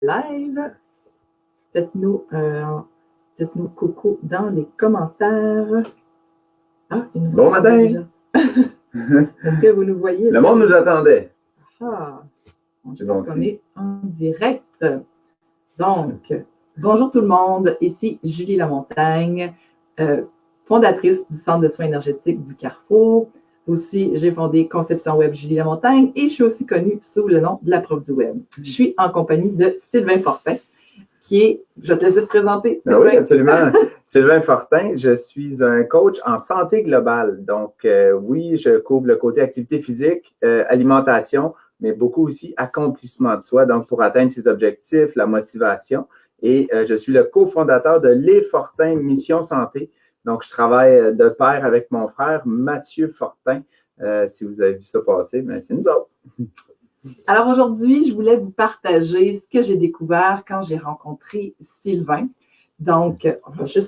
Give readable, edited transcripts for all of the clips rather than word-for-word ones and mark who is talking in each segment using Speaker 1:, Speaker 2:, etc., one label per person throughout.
Speaker 1: live. Dites-nous coucou dans les commentaires. Ah, il nous
Speaker 2: bon matin! Déjà.
Speaker 1: Est-ce que vous nous voyez?
Speaker 2: Le monde nous attendait.
Speaker 1: Ah, on est en direct. Donc, bonjour tout le monde. Ici Julie Lamontagne, fondatrice du Centre de soins énergétiques du Carrefour. Aussi, j'ai fondé Conception Web Julie Lamontagne et je suis aussi connue sous le nom de la prof du web. Je suis en compagnie de Sylvain Fortin, qui est, je vais te laisser te présenter.
Speaker 2: Oui, absolument. Sylvain Fortin, je suis un coach en santé globale. Donc, oui, je couvre le côté activité physique, alimentation, mais beaucoup aussi accomplissement de soi, donc pour atteindre ses objectifs, la motivation. Et je suis le cofondateur de Les Fortin Mission Santé. Donc, je travaille de pair avec mon frère Mathieu Fortin. Si vous avez vu ça passer, bien, c'est nous autres.
Speaker 1: Alors aujourd'hui, je voulais vous partager ce que j'ai découvert quand j'ai rencontré Sylvain. Donc, je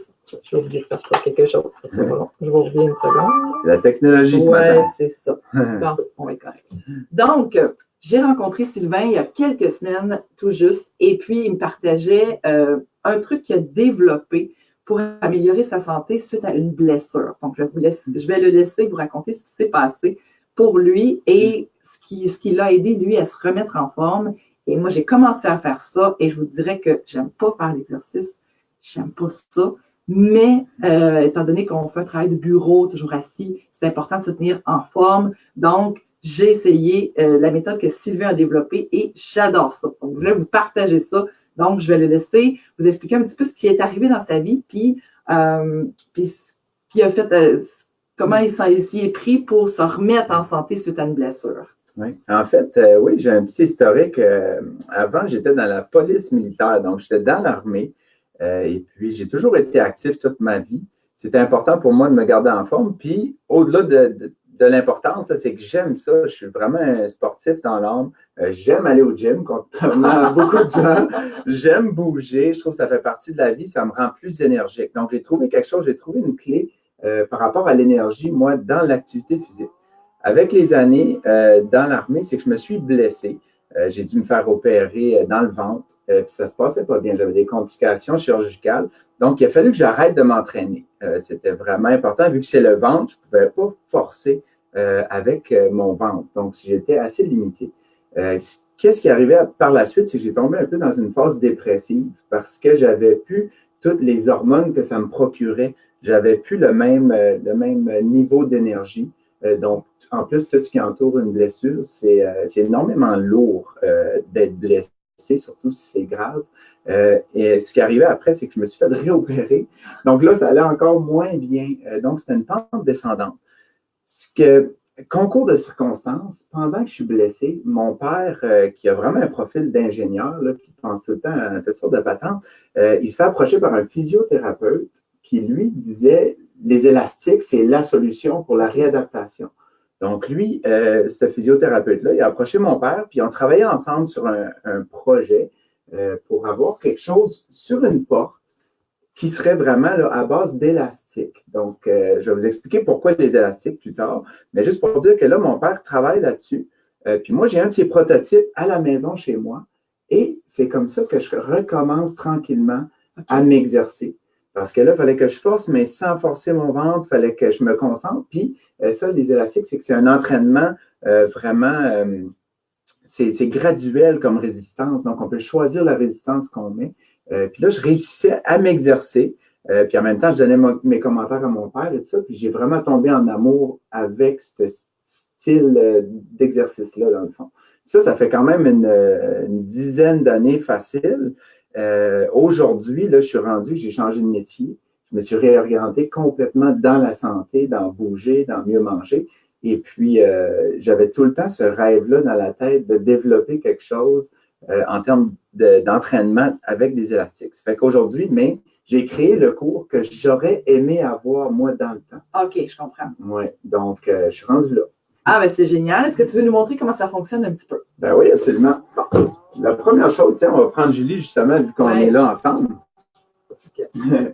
Speaker 1: vais oublier de faire ça quelque chose. Parce que, bon, je vais oublier une seconde.
Speaker 2: C'est la technologie ce matin.
Speaker 1: Oui, c'est ça. Bon, on est correct. Donc, j'ai rencontré Sylvain il y a quelques semaines, tout juste, et puis il me partageait un truc qu'il a développé pour améliorer sa santé suite à une blessure. Donc, je vais le laisser vous raconter ce qui s'est passé pour lui et ce qui l'a aidé, lui, à se remettre en forme. Et moi, j'ai commencé à faire ça et je vous dirais que j'aime pas faire l'exercice, j'aime pas ça. Mais étant donné qu'on fait un travail de bureau, toujours assis, c'est important de se tenir en forme. Donc, j'ai essayé la méthode que Sylvain a développée et j'adore ça. Donc, je voulais vous partager ça. Donc, je vais le laisser vous expliquer un petit peu ce qui est arrivé dans sa vie, puis ce qu'il a fait, comment il s'y est pris pour se remettre en santé suite à une blessure.
Speaker 2: Oui, en fait, oui, j'ai un petit historique. Avant, j'étais dans la police militaire, donc j'étais dans l'armée. Et puis, j'ai toujours été actif toute ma vie. C'était important pour moi de me garder en forme. Puis, au-delà de l'importance, c'est que j'aime ça. Je suis vraiment un sportif dans l'âme. J'aime aller au gym, contrairement à beaucoup de gens. J'aime bouger. Je trouve que ça fait partie de la vie. Ça me rend plus énergique. Donc, j'ai trouvé quelque chose, j'ai trouvé une clé par rapport à l'énergie, moi, dans l'activité physique. Avec les années dans l'armée, c'est que je me suis blessé. J'ai dû me faire opérer dans le ventre. Puis ça se passait pas bien. J'avais des complications chirurgicales. Donc, il a fallu que j'arrête de m'entraîner. C'était vraiment important. Vu que c'est le ventre, je ne pouvais pas forcer avec mon ventre. Donc, j'étais assez limité. Qu'est-ce qui arrivait par la suite? C'est que j'ai tombé un peu dans une phase dépressive parce que j'avais plus toutes les hormones que ça me procurait. J'avais plus le même niveau d'énergie. Donc, en plus, tout ce qui entoure une blessure, c'est énormément lourd d'être blessé, surtout si c'est grave. Et ce qui arrivait après, c'est que je me suis fait réopérer. Donc là, ça allait encore moins bien. Donc, c'était une pente descendante. Concours de circonstances, pendant que je suis blessé, mon père, qui a vraiment un profil d'ingénieur, là, qui pense tout le temps à toutes sortes de patentes, il se fait approcher par un physiothérapeute qui, lui, disait les élastiques, c'est la solution pour la réadaptation. Donc, lui, ce physiothérapeute-là, il a approché mon père, puis on travaillait ensemble sur un projet pour avoir quelque chose sur une porte qui serait vraiment là, à base d'élastique. Donc, je vais vous expliquer pourquoi les élastiques plus tard, mais juste pour dire que là, mon père travaille là-dessus. Puis moi, j'ai un de ses prototypes à la maison chez moi, et c'est comme ça que je recommence tranquillement à m'exercer. Parce que là, il fallait que je force, mais sans forcer mon ventre, il fallait que je me concentre. Puis ça, les élastiques, c'est que c'est un entraînement vraiment, c'est graduel comme résistance. Donc, on peut choisir la résistance qu'on met. Puis là, je réussissais à m'exercer. Puis en même temps, je donnais mes commentaires à mon père et tout ça. Puis j'ai vraiment tombé en amour avec ce style d'exercice-là, dans le fond. Ça fait quand même une dizaine d'années facile. Aujourd'hui, là, je suis rendu, j'ai changé de métier. Je me suis réorienté complètement dans la santé, dans bouger, dans mieux manger. Et puis, j'avais tout le temps ce rêve-là dans la tête de développer quelque chose en termes d'entraînement avec des élastiques. Ça fait qu'aujourd'hui, mais j'ai créé le cours que j'aurais aimé avoir, moi, dans le temps.
Speaker 1: OK, je comprends.
Speaker 2: Oui, donc, je suis rendu là.
Speaker 1: Ah, ben c'est génial. Est-ce que tu veux nous montrer comment ça fonctionne un petit peu?
Speaker 2: Ben oui, absolument. Bon, la première chose, on va prendre Julie, justement, vu qu'on est là ensemble.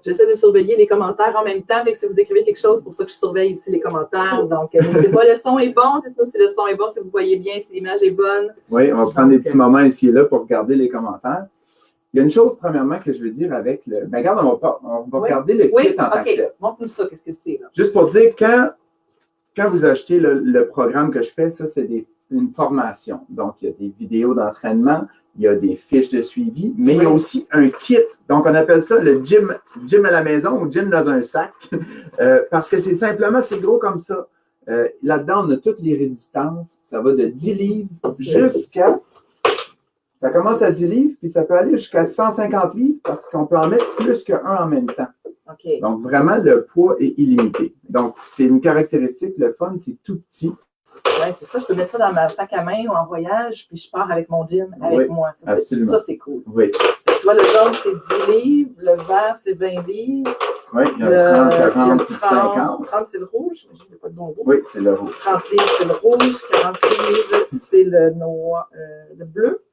Speaker 1: J'essaie de surveiller les commentaires en même temps, fait que si vous écrivez quelque chose, c'est pour ça que je surveille ici les commentaires. Donc, n'hésitez pas, le son est bon. Dites-nous si le son est bon, si vous voyez bien, si l'image est bonne.
Speaker 2: Oui, on va prendre des petits moments ici et là pour regarder les commentaires. Il y a une chose, premièrement, que je veux dire avec le. Mais regarde, on va regarder le
Speaker 1: oui,
Speaker 2: kit en tant que tel.
Speaker 1: Montre-nous ça, qu'est-ce que c'est, là.
Speaker 2: Juste pour dire, quand vous achetez le programme que je fais, ça, c'est une formation. Donc, il y a des vidéos d'entraînement, il y a des fiches de suivi, mais il y a aussi un kit. Donc, on appelle ça le gym à la maison ou gym dans un sac, parce que c'est gros comme ça. Là-dedans, on a toutes les résistances. Ça va de 10 livres jusqu'à... Ça commence à 10 livres, puis ça peut aller jusqu'à 150 livres parce qu'on peut en mettre plus qu'un en même temps.
Speaker 1: Okay.
Speaker 2: Donc, vraiment, le poids est illimité. Donc, c'est une caractéristique. Le fun, c'est tout petit.
Speaker 1: Oui, c'est ça. Je peux mettre ça dans ma sac à main ou en voyage, puis je pars avec mon gym avec moi.
Speaker 2: Absolument.
Speaker 1: Ça, c'est cool.
Speaker 2: Oui.
Speaker 1: Tu vois, le jaune, c'est 10 livres. Le vert, c'est 20 livres.
Speaker 2: Oui, il y a 30, 40, puis 50.
Speaker 1: 30, c'est le rouge. Je n'ai pas de bon rouge.
Speaker 2: Oui, c'est le rouge.
Speaker 1: 30 livres, c'est le rouge. 40 livres, c'est le noir, le bleu.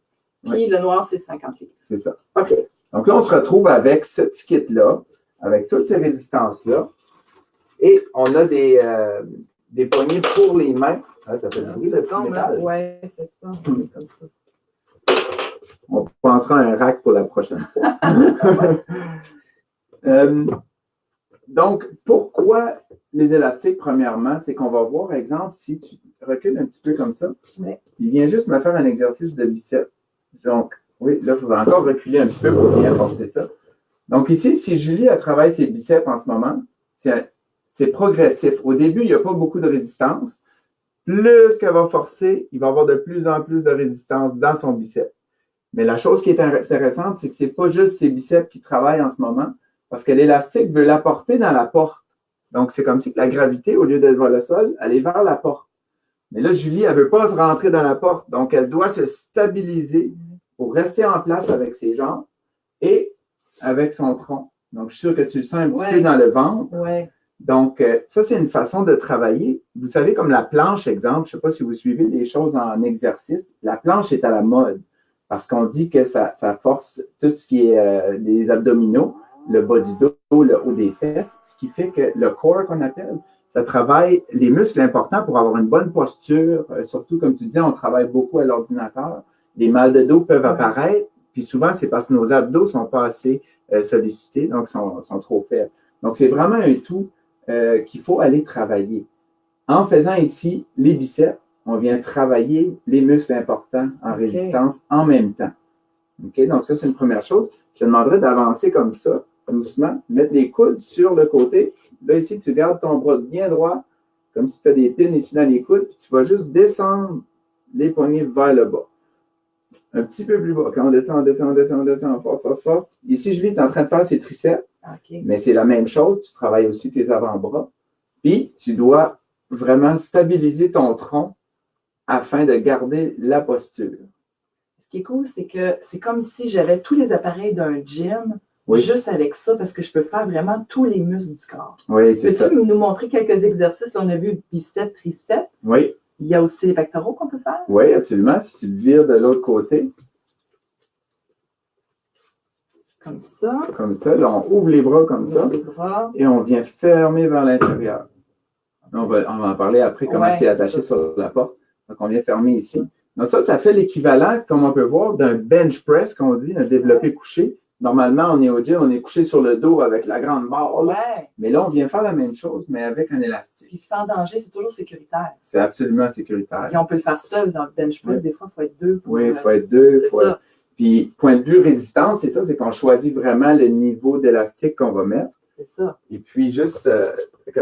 Speaker 1: Puis le noir, c'est 50 livres.
Speaker 2: C'est ça.
Speaker 1: OK.
Speaker 2: Donc là, on se retrouve avec ce petit kit-là, avec toutes ces résistances-là. Et on a des poignées pour les mains. Ah, ça fait du bruit, le petit métal.
Speaker 1: Oui, c'est ça. Comme ça.
Speaker 2: On pensera à un rack pour la prochaine fois. Donc, pourquoi les élastiques, premièrement, c'est qu'on va voir, exemple, si tu recules un petit peu comme ça, il vient juste me faire un exercice de biceps. Donc, oui, là, il faudra encore reculer un petit peu pour bien forcer ça. Donc, ici, si Julie, elle travaille ses biceps en ce moment, c'est progressif. Au début, il n'y a pas beaucoup de résistance. Plus qu'elle va forcer, il va y avoir de plus en plus de résistance dans son biceps. Mais la chose qui est intéressante, c'est que ce n'est pas juste ses biceps qui travaillent en ce moment, parce que l'élastique veut l'apporter dans la porte. Donc, c'est comme si la gravité, au lieu d'être vers le sol, elle est vers la porte. Mais là, Julie, elle ne veut pas se rentrer dans la porte. Donc, elle doit se stabiliser pour rester en place avec ses jambes et avec son tronc. Donc, je suis sûr que tu le sens un petit peu dans le ventre.
Speaker 1: Ouais.
Speaker 2: Donc, ça, c'est une façon de travailler. Vous savez, comme la planche, exemple, je ne sais pas si vous suivez les choses en exercice, la planche est à la mode parce qu'on dit que ça force tout ce qui est les abdominaux, le bas du dos, le haut des fesses, ce qui fait que le core qu'on appelle, ça travaille les muscles importants pour avoir une bonne posture. Surtout, comme tu disais, on travaille beaucoup à l'ordinateur. Les mal de dos peuvent apparaître, puis souvent, c'est parce que nos abdos ne sont pas assez sollicités, donc sont trop faibles. Donc, c'est vraiment un tout qu'il faut aller travailler. En faisant ici les biceps, on vient travailler les muscles importants en résistance en même temps. Okay? Donc, ça, c'est une première chose. Je te demanderais d'avancer comme ça, doucement, mettre les coudes sur le côté. Là, ici, tu gardes ton bras bien droit, comme si tu as des pins ici dans les coudes, puis tu vas juste descendre les poignets vers le bas. Un petit peu plus bas. Quand on descend, force. Ici, Julie, tu es en train de faire ses triceps. Mais c'est la même chose. Tu travailles aussi tes avant-bras. Puis, tu dois vraiment stabiliser ton tronc afin de garder la posture.
Speaker 1: Ce qui est cool, c'est que c'est comme si j'avais tous les appareils d'un gym juste avec ça, parce que je peux faire vraiment tous les muscles du corps.
Speaker 2: Oui, c'est ça.
Speaker 1: Peux-tu nous montrer quelques exercices? Là, on a vu biceps, triceps.
Speaker 2: Oui.
Speaker 1: Il y a aussi les pectoraux qu'on peut faire?
Speaker 2: Oui, absolument. Si tu le vires de l'autre côté.
Speaker 1: Comme ça.
Speaker 2: Comme ça. Là, on ouvre les bras comme ça.
Speaker 1: Les bras.
Speaker 2: Et on vient fermer vers l'intérieur. On va en parler après, comment c'est attaché sur la porte. Donc, on vient fermer ici. Donc, ça fait l'équivalent, comme on peut voir, d'un bench press, qu'on dit, un développé couché. Normalement, on est au gym, on est couché sur le dos avec la grande barre. Mais là, on vient faire la même chose, mais avec un élastique.
Speaker 1: Puis sans danger, c'est toujours sécuritaire.
Speaker 2: C'est absolument sécuritaire.
Speaker 1: Et on peut le faire seul dans le bench press. Des fois, il faut être deux.
Speaker 2: Oui, il faut être deux.
Speaker 1: C'est ça.
Speaker 2: Puis, point de vue résistance, c'est ça, c'est qu'on choisit vraiment le niveau d'élastique qu'on va mettre.
Speaker 1: C'est ça.
Speaker 2: Et puis, juste,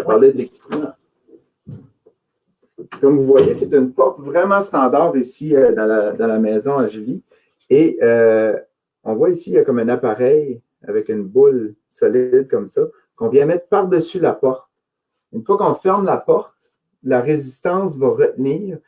Speaker 2: parler de l'équipement. Comme vous voyez, c'est une porte vraiment standard ici dans la maison à Julie. Et on voit ici, il y a comme un appareil avec une boule solide comme ça, qu'on vient mettre par-dessus la porte. Une fois qu'on ferme la porte, la résistance va retenir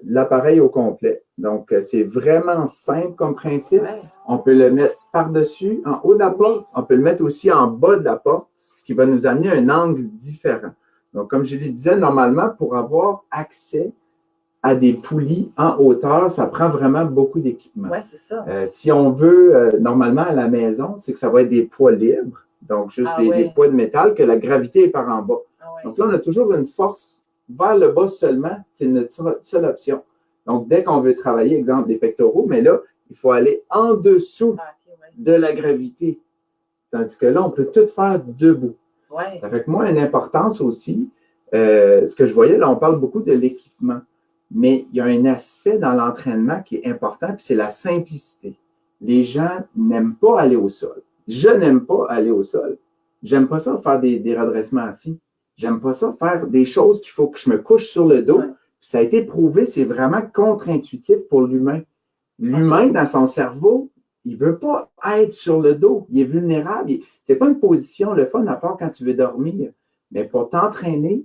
Speaker 2: l'appareil au complet. Donc, c'est vraiment simple comme principe. On peut le mettre par-dessus, en haut de la porte. On peut le mettre aussi en bas de la porte, ce qui va nous amener un angle différent. Donc, comme je le disais, normalement, pour avoir accès à des poulies en hauteur, ça prend vraiment beaucoup d'équipement.
Speaker 1: Oui, c'est ça.
Speaker 2: Si on veut, normalement, à la maison, c'est que ça va être des poids libres, donc juste des poids de métal, que la gravité est par en bas. Donc là, on a toujours une force vers le bas seulement. C'est notre seule option. Donc, dès qu'on veut travailler, exemple, des pectoraux, mais là, il faut aller en dessous de la gravité. Tandis que là, on peut tout faire debout.
Speaker 1: Ouais.
Speaker 2: Avec moi, une importance aussi, ce que je voyais, là, on parle beaucoup de l'équipement, mais il y a un aspect dans l'entraînement qui est important, puis c'est la simplicité. Les gens n'aiment pas aller au sol. Je n'aime pas aller au sol. J'aime pas ça faire des redressements assis. J'aime pas ça faire des choses qu'il faut que je me couche sur le dos.
Speaker 1: Ouais.
Speaker 2: Ça a été prouvé, c'est vraiment contre-intuitif pour l'humain. L'humain, dans son cerveau, il ne veut pas être sur le dos. Il est vulnérable. Ce n'est pas une position, le fun, à part quand tu veux dormir. Mais pour t'entraîner,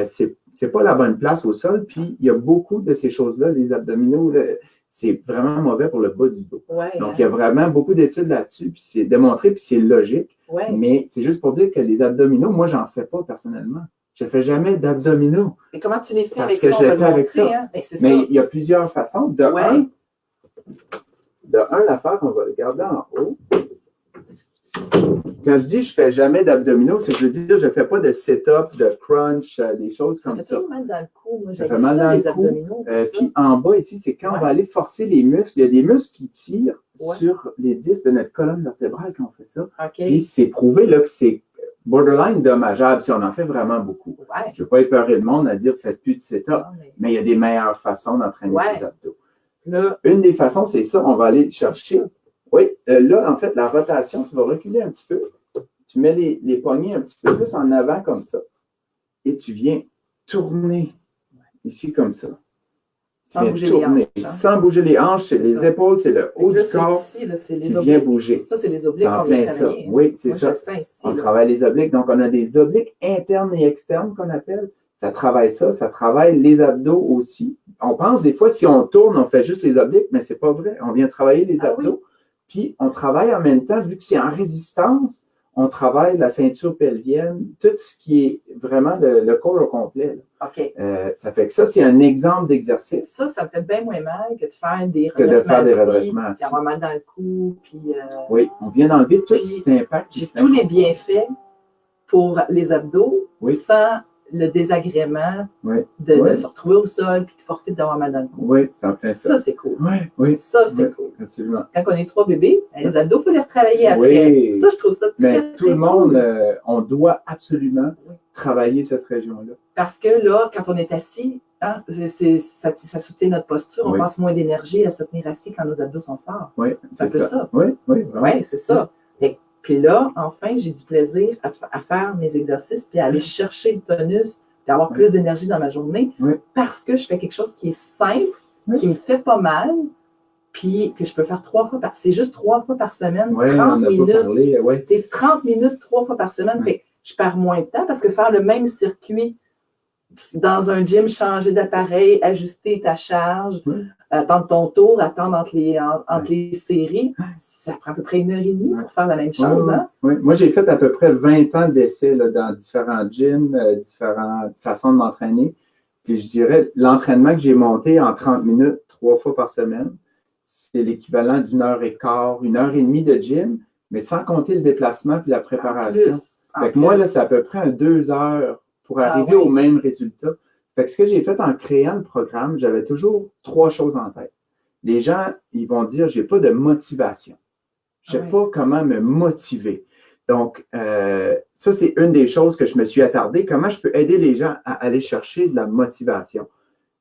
Speaker 2: c'est pas la bonne place au sol. Puis, il y a beaucoup de ces choses-là, les abdominaux, là, c'est vraiment mauvais pour le bas du dos.
Speaker 1: Ouais,
Speaker 2: Donc, il y a vraiment beaucoup d'études là-dessus. Puis, c'est démontré, puis c'est logique.
Speaker 1: Ouais.
Speaker 2: Mais c'est juste pour dire que les abdominaux, moi, j'en fais pas personnellement. Je ne fais jamais d'abdominaux.
Speaker 1: Et comment tu les fais
Speaker 2: Parce
Speaker 1: avec
Speaker 2: que
Speaker 1: ça?
Speaker 2: je le fais avec ça.
Speaker 1: Hein? Ben, c'est
Speaker 2: Mais
Speaker 1: ça.
Speaker 2: il y a plusieurs façons. De un, l'affaire, on va le garder en haut. Quand je dis je ne fais jamais d'abdominaux, c'est que je veux dire je ne fais pas de sit-up, de crunch, des choses
Speaker 1: Ça
Speaker 2: comme
Speaker 1: fait
Speaker 2: ça.
Speaker 1: toujours mal dans le cou. Moi,
Speaker 2: Ça
Speaker 1: j'ai
Speaker 2: fait mal dans
Speaker 1: les
Speaker 2: le cou.
Speaker 1: abdominaux.
Speaker 2: Puis en bas ici, c'est quand on va aller forcer les muscles. Il y a des muscles qui tirent sur les disques de notre colonne vertébrale quand on fait ça.
Speaker 1: OK.
Speaker 2: Puis c'est prouvé là, que c'est borderline dommageable si on en fait vraiment beaucoup.
Speaker 1: Ouais.
Speaker 2: Je ne veux pas épeurer le monde à dire faites plus de sit-up, mais il y a des meilleures façons d'entraîner ses abdos.
Speaker 1: Là.
Speaker 2: Une des façons, c'est ça, on va aller chercher. Oui, là, en fait, la rotation, tu vas reculer un petit peu. Tu mets les poignets un petit peu plus en avant comme ça. Et tu viens tourner ici comme ça.
Speaker 1: Sans bouger les hanches. Hein?
Speaker 2: Sans bouger les hanches, c'est les épaules, c'est le haut du corps.
Speaker 1: Ici, là, c'est les
Speaker 2: qui
Speaker 1: obliques.
Speaker 2: vient bouger.
Speaker 1: Ça, c'est les obliques
Speaker 2: en
Speaker 1: qu'on vient
Speaker 2: plein
Speaker 1: travailler.
Speaker 2: Ça. Oui, c'est ça.
Speaker 1: Ici,
Speaker 2: on travaille les obliques. Donc, on a des obliques internes et externes qu'on appelle. Ça travaille ça. Ça travaille les abdos aussi. On pense des fois, si on tourne, on fait juste les obliques, mais c'est pas vrai. On vient travailler les abdos. Puis, on travaille en même temps, vu que c'est en résistance, on travaille la ceinture pelvienne, tout ce qui est vraiment le corps au complet. Là.
Speaker 1: OK.
Speaker 2: Ça fait que ça, c'est un exemple d'exercice.
Speaker 1: Ça me fait bien moins mal que de faire des
Speaker 2: redressements assis.
Speaker 1: D'avoir mal dans le cou. Puis,
Speaker 2: oui, on vient d'enlever tout cet impact.
Speaker 1: J'ai tous les bienfaits pour les abdos sans le désagrément de se retrouver au sol puis de forcer d'avoir mal dans le cou.
Speaker 2: Oui, c'est en plein ça.
Speaker 1: Ça, c'est cool.
Speaker 2: Oui.
Speaker 1: Ça, c'est cool.
Speaker 2: Absolument.
Speaker 1: Quand on est 3 bébés, les abdos, il faut les retravailler après.
Speaker 2: Oui.
Speaker 1: Ça, je trouve ça très,
Speaker 2: mais tout le monde, on doit absolument travailler cette région-là.
Speaker 1: Parce que là, quand on est assis, hein, ça soutient notre posture, on passe moins d'énergie à se tenir assis quand nos abdos sont forts.
Speaker 2: Oui,
Speaker 1: c'est un peu ça.
Speaker 2: Oui,
Speaker 1: c'est ça. Puis là, enfin, j'ai du plaisir à faire mes exercices puis à aller chercher le tonus puis avoir plus d'énergie dans ma journée parce que je fais quelque chose qui est simple, qui me fait pas mal, puis que je peux faire 3 fois c'est juste 3 fois par semaine, 30 minutes. C'est 30 minutes 3 fois par semaine. Fait que je perds moins de temps parce que faire le même circuit dans un gym, changer d'appareil, ajuster ta charge, attendre ton tour, attendre entre les séries, ça prend à peu près 1h30 pour faire la même chose. Hein?
Speaker 2: Oui. Moi, j'ai fait à peu près 20 ans d'essais dans différents gyms, différentes façons de m'entraîner. Puis je dirais, l'entraînement que j'ai monté en 30 minutes, 3 fois par semaine, c'est l'équivalent d'1h15, 1h30 de gym, mais sans compter le déplacement puis la préparation. Fait que moi, là, c'est à peu près 2 heures pour arriver au même résultat. Fait que ce que j'ai fait en créant le programme, j'avais toujours 3 choses en tête. Les gens, ils vont dire, j'ai pas de motivation. Je sais pas comment me motiver. Donc, ça, c'est une des choses que je me suis attardé. Comment je peux aider les gens à aller chercher de la motivation?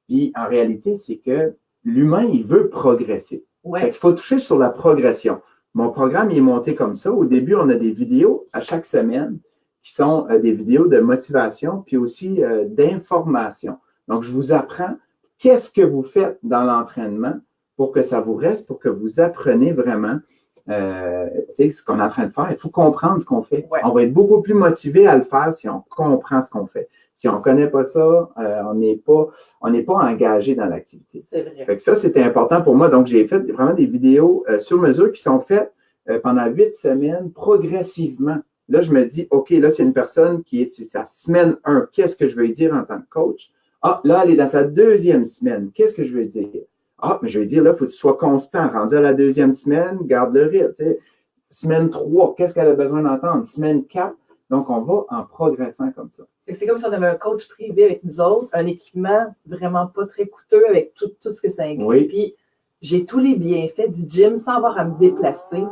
Speaker 2: Puis, en réalité, c'est que l'humain, il veut progresser. Fait qu'il faut toucher sur la progression. Mon programme, il est monté comme ça. Au début, on a des vidéos à chaque semaine qui sont des vidéos de motivation puis aussi d'information. Donc, je vous apprends qu'est-ce que vous faites dans l'entraînement pour que ça vous reste, pour que vous appreniez vraiment ce qu'on est en train de faire. Il faut comprendre ce qu'on fait. On va être beaucoup plus motivé à le faire si on comprend ce qu'on fait. Si on ne connaît pas ça, on n'est pas engagé dans l'activité.
Speaker 1: C'est vrai.
Speaker 2: Fait que ça, c'était important pour moi. Donc, j'ai fait vraiment des vidéos sur mesure qui sont faites pendant 8 semaines progressivement. Là, je me dis, OK, là, c'est une personne c'est sa semaine 1. Qu'est-ce que je veux lui dire en tant que coach? Ah, là, elle est dans sa 2e semaine. Qu'est-ce que je veux dire? Ah, mais je vais dire, là, il faut que tu sois constant. Rendu à la 2e semaine, garde le rythme. Semaine 3, qu'est-ce qu'elle a besoin d'entendre? Semaine 4. Donc, on va en progressant comme ça.
Speaker 1: C'est comme si on avait un coach privé avec nous autres, un équipement vraiment pas très coûteux avec tout ce que ça inclut. Puis, j'ai tous les bienfaits du gym sans avoir à me déplacer.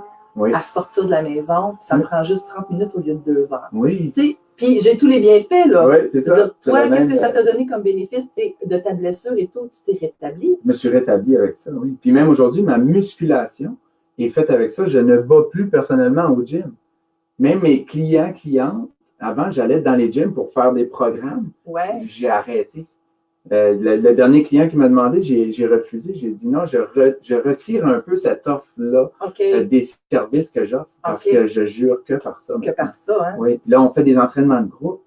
Speaker 1: à sortir de la maison. Puis ça me prend juste 30 minutes au lieu de 2 heures.
Speaker 2: Oui.
Speaker 1: Tu sais, puis j'ai tous les bienfaits, là.
Speaker 2: Oui, c'est ça.
Speaker 1: Toi, qu'est-ce que ça t'a donné comme bénéfice, tu sais, de ta blessure et tout? Tu t'es rétabli?
Speaker 2: Je me suis rétabli avec ça, oui. Puis même aujourd'hui, ma musculation est faite avec ça. Je ne vais plus personnellement au gym. Même mes clientes, avant, j'allais dans les gyms pour faire des programmes.
Speaker 1: Ouais.
Speaker 2: J'ai arrêté. Le dernier client qui m'a demandé, j'ai refusé. J'ai dit non, je retire un peu cette offre-là des services que j'offre parce que je jure que par ça.
Speaker 1: Que par ça, hein?
Speaker 2: Oui. Là, on fait des entraînements de groupe.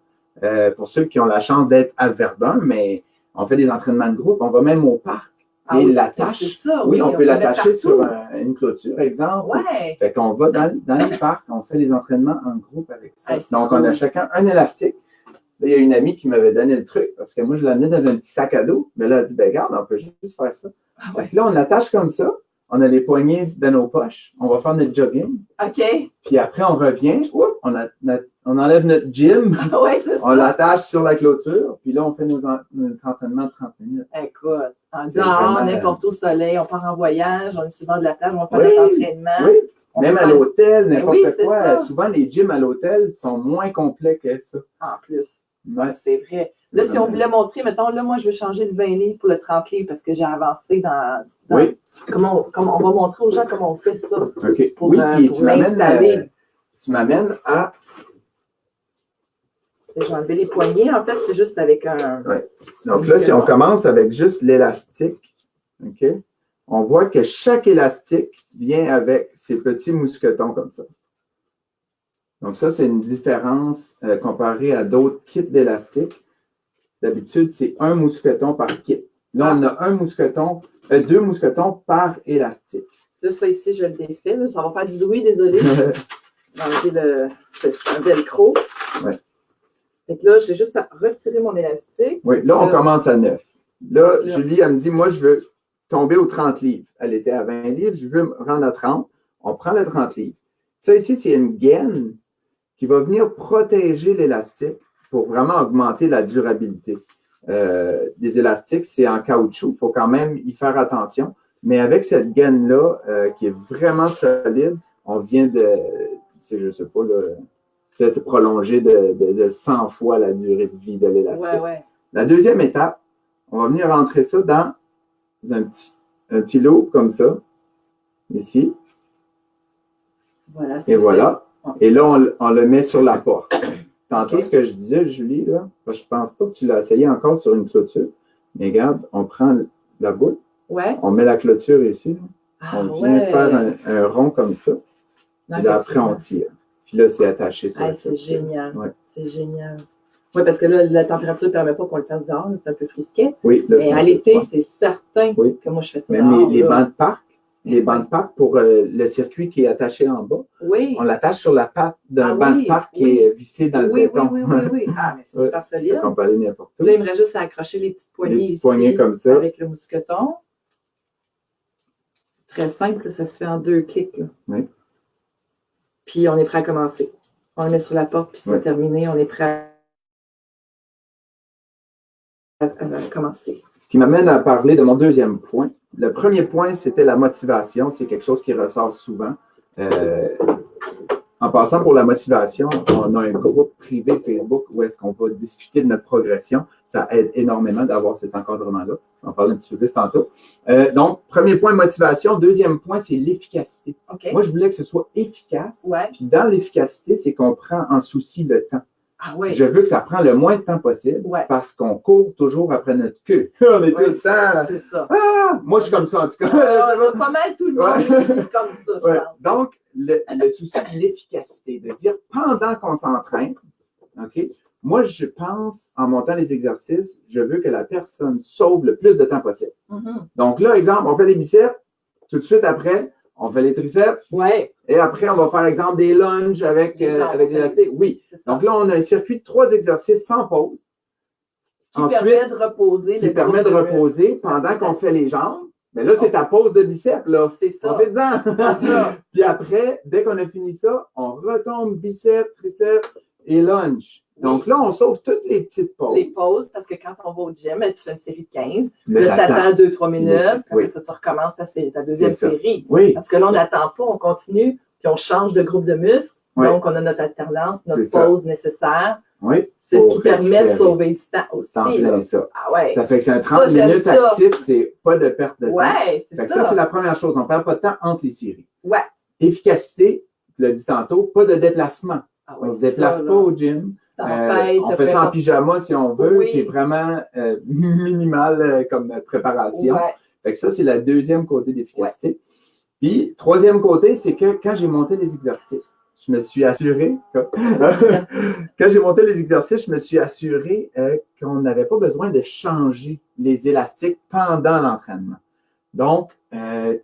Speaker 2: Pour ceux qui ont la chance d'être à Verdun, mais on fait des entraînements de groupe. On va même au parc. Et l'attache, oui, on peut l'attacher sur une clôture, exemple.
Speaker 1: Ouais.
Speaker 2: Fait qu'on va dans les parcs, on fait des entraînements en groupe avec ça. Donc,
Speaker 1: cool.
Speaker 2: On a chacun un élastique. Là, il y a une amie qui m'avait donné le truc parce que moi, je l'amenais dans un petit sac à dos. Mais là, elle a dit, ben regarde, on peut juste faire ça. Fait que là, on attache comme ça. On a les poignets dans nos poches. On va faire notre jogging.
Speaker 1: OK.
Speaker 2: Puis après, on revient. On enlève notre gym.
Speaker 1: Oui, c'est ça.
Speaker 2: On l'attache sur la clôture. Puis là, on fait notre entraînement de 30 minutes.
Speaker 1: Écoute, n'importe où au soleil, on part en voyage, on est souvent de la plage, on fait notre entraînement.
Speaker 2: Oui. Même à l'hôtel, n'importe quoi.
Speaker 1: Ça.
Speaker 2: Souvent, les gyms à l'hôtel sont moins complets que ça.
Speaker 1: En plus.
Speaker 2: Ouais.
Speaker 1: C'est vrai. Là, si on voulait montrer, mettons, là, moi, je veux changer le 20 livres pour le 30 livres parce que j'ai avancé dans comment on va montrer aux gens comment on fait ça.
Speaker 2: OK.
Speaker 1: Pour l'installer.
Speaker 2: Tu m'amènes à...
Speaker 1: J'ai enlevé les poignets. En fait, c'est juste avec un...
Speaker 2: Oui. Donc là, si on commence avec juste l'élastique, OK, on voit que chaque élastique vient avec ces petits mousquetons comme ça. Donc ça, c'est une différence comparée à d'autres kits d'élastique. D'habitude, c'est un mousqueton par kit. Là, on a deux mousquetons par élastique.
Speaker 1: Là, ça ici, je le défais. Là, ça va faire du bruit, désolé. C'est un velcro.
Speaker 2: Oui.
Speaker 1: Fait que là, j'ai juste à retirer mon élastique.
Speaker 2: Oui, là, on commence à 9. Là, Julie, elle me dit, moi, je veux tomber aux 30 livres. Elle était à 20 livres, je veux me rendre à 30. On prend le 30 livres. Ça ici, c'est une gaine qui va venir protéger l'élastique pour vraiment augmenter la durabilité. Des élastiques, c'est en caoutchouc, il faut quand même y faire attention. Mais avec cette gaine-là, qui est vraiment solide, on vient je ne sais pas, peut-être prolonger de 100 fois la durée de vie de l'élastique.
Speaker 1: Ouais.
Speaker 2: La deuxième étape, on va venir rentrer ça dans un petit lot comme ça, ici.
Speaker 1: Voilà.
Speaker 2: Et voilà. Et là, on le met sur la porte. Tantôt, ce que je disais, Julie, là, je ne pense pas que tu l'as essayé encore sur une clôture, mais regarde, on prend la boule, on met la clôture ici, on vient faire un rond comme ça, et là, après, on tire. Puis là, c'est attaché sur la
Speaker 1: c'est génial.
Speaker 2: Ouais.
Speaker 1: C'est génial. Oui, parce que là, la température ne permet pas qu'on le fasse dehors, c'est un peu frisquet.
Speaker 2: Oui,
Speaker 1: mais à l'été, c'est certain que moi, je fais ça dehors.
Speaker 2: Même les bancs de parc, pour le circuit qui est attaché en bas, on l'attache sur la patte d'un banc de parc qui est vissé dans le béton.
Speaker 1: Oui. Ah, mais c'est super solide.
Speaker 2: On peut aller n'importe où.
Speaker 1: Là, il me reste juste à accrocher les petites poignées ici
Speaker 2: comme ça.
Speaker 1: avec le mousqueton. Très simple, ça se fait en 2 clics. Là.
Speaker 2: Oui.
Speaker 1: Puis, on est prêt à commencer. On le met sur la porte, puis c'est terminé. On est prêt à commencer.
Speaker 2: Ce qui m'amène à parler de mon deuxième point. Le premier point, c'était la motivation. C'est quelque chose qui ressort souvent. En passant pour la motivation, on a un groupe privé Facebook où est-ce qu'on va discuter de notre progression. Ça aide énormément d'avoir cet encadrement-là. On en parle un petit peu plus tantôt. Donc, premier point, motivation. Deuxième point, c'est l'efficacité.
Speaker 1: Okay.
Speaker 2: Moi, je voulais que ce soit efficace.
Speaker 1: Ouais.
Speaker 2: Puis dans l'efficacité, c'est qu'on prend en souci le temps.
Speaker 1: Ah ouais.
Speaker 2: Je veux que ça prend le moins de temps possible parce qu'on court toujours après notre queue. On est tout le temps.
Speaker 1: C'est ça.
Speaker 2: Ah, moi, je suis comme ça, en tout cas.
Speaker 1: Pas mal tout le monde est comme ça, je pense.
Speaker 2: Donc, le souci de l'efficacité, de dire pendant qu'on s'entraîne, OK, moi, je pense, en montant les exercices, je veux que la personne sauve le plus de temps possible. Donc là, exemple, on fait les biceps, tout de suite après, on fait les triceps.
Speaker 1: Ouais.
Speaker 2: Et après, on va faire, exemple, des lunges avec l'élastique. Oui. Donc là, on a un circuit de 3 exercices sans pause.
Speaker 1: Qui permet de reposer.
Speaker 2: Qui permet de reposer pendant qu'on fait les jambes. Mais là, c'est ta pause de biceps, là.
Speaker 1: C'est ça.
Speaker 2: On fait dedans. C'est ça. Puis après, dès qu'on a fini ça, on retombe biceps, triceps et lunge. Donc là, on sauve toutes les petites pauses.
Speaker 1: Les pauses, parce que quand on va au gym, tu fais une série de 15. Là, tu attends 2-3 minutes. Après ça, tu recommences ta deuxième série.
Speaker 2: Oui.
Speaker 1: Parce que là, on n'attend pas, on continue. puis on change de groupe de muscles.
Speaker 2: Oui.
Speaker 1: Donc, on a notre alternance, notre
Speaker 2: C'est ça.
Speaker 1: pause nécessaire.
Speaker 2: Oui.
Speaker 1: C'est ce
Speaker 2: Pour
Speaker 1: qui permet de
Speaker 2: récupérer.
Speaker 1: sauver du temps aussi.
Speaker 2: T'en
Speaker 1: là.
Speaker 2: plein ça.
Speaker 1: Ah ouais.
Speaker 2: Ça fait que c'est un
Speaker 1: Ça,
Speaker 2: 30
Speaker 1: j'aime
Speaker 2: minutes
Speaker 1: ça.
Speaker 2: actif, c'est pas de perte de temps.
Speaker 1: Ouais, c'est
Speaker 2: Fait que ça,
Speaker 1: ça.
Speaker 2: c'est la première chose. On ne perd pas de temps entre les séries.
Speaker 1: Ouais.
Speaker 2: Efficacité, tu l'as dit tantôt, pas de déplacement.
Speaker 1: Ah
Speaker 2: On
Speaker 1: ouais,
Speaker 2: ne se déplace
Speaker 1: ça,
Speaker 2: pas
Speaker 1: là.
Speaker 2: au gym.
Speaker 1: Tempête,
Speaker 2: On fait ça en pyjama si on veut.
Speaker 1: Oui.
Speaker 2: C'est vraiment minimal comme préparation.
Speaker 1: Ouais.
Speaker 2: Fait que ça, c'est la deuxième côté d'efficacité. Puis, troisième côté, c'est que quand j'ai monté les exercices, je me suis assuré, quand j'ai monté les exercices, je me suis assuré qu'on n'avait pas besoin de changer les élastiques pendant l'entraînement. Donc,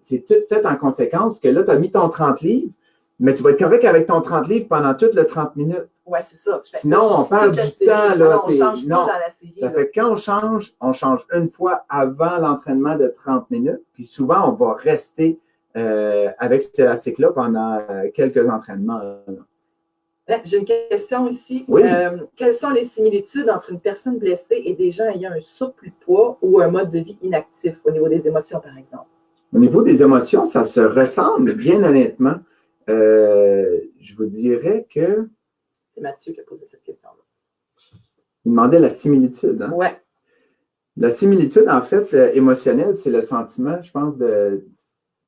Speaker 2: c'est tout fait en conséquence que là, tu as mis ton 30 livres, mais tu vas être correct avec ton 30 livres pendant toutes les 30 minutes.
Speaker 1: Oui, c'est ça.
Speaker 2: Sinon, on perd du temps. Là,
Speaker 1: on ne change pas dans la série.
Speaker 2: Ça fait que quand on change une fois avant l'entraînement de 30 minutes, puis souvent, on va rester avec cet élastique-là pendant quelques entraînements.
Speaker 1: J'ai une question ici.
Speaker 2: Oui.
Speaker 1: Quelles sont les similitudes entre une personne blessée et des gens ayant un surplus de poids ou un mode de vie inactif au niveau des émotions, par exemple?
Speaker 2: Au niveau des émotions, ça se ressemble, bien honnêtement. Je vous dirais que...
Speaker 1: C'est Mathieu qui a posé cette question-là.
Speaker 2: Il demandait la similitude. Hein?
Speaker 1: Oui.
Speaker 2: La similitude, en fait, émotionnelle, c'est le sentiment, je pense,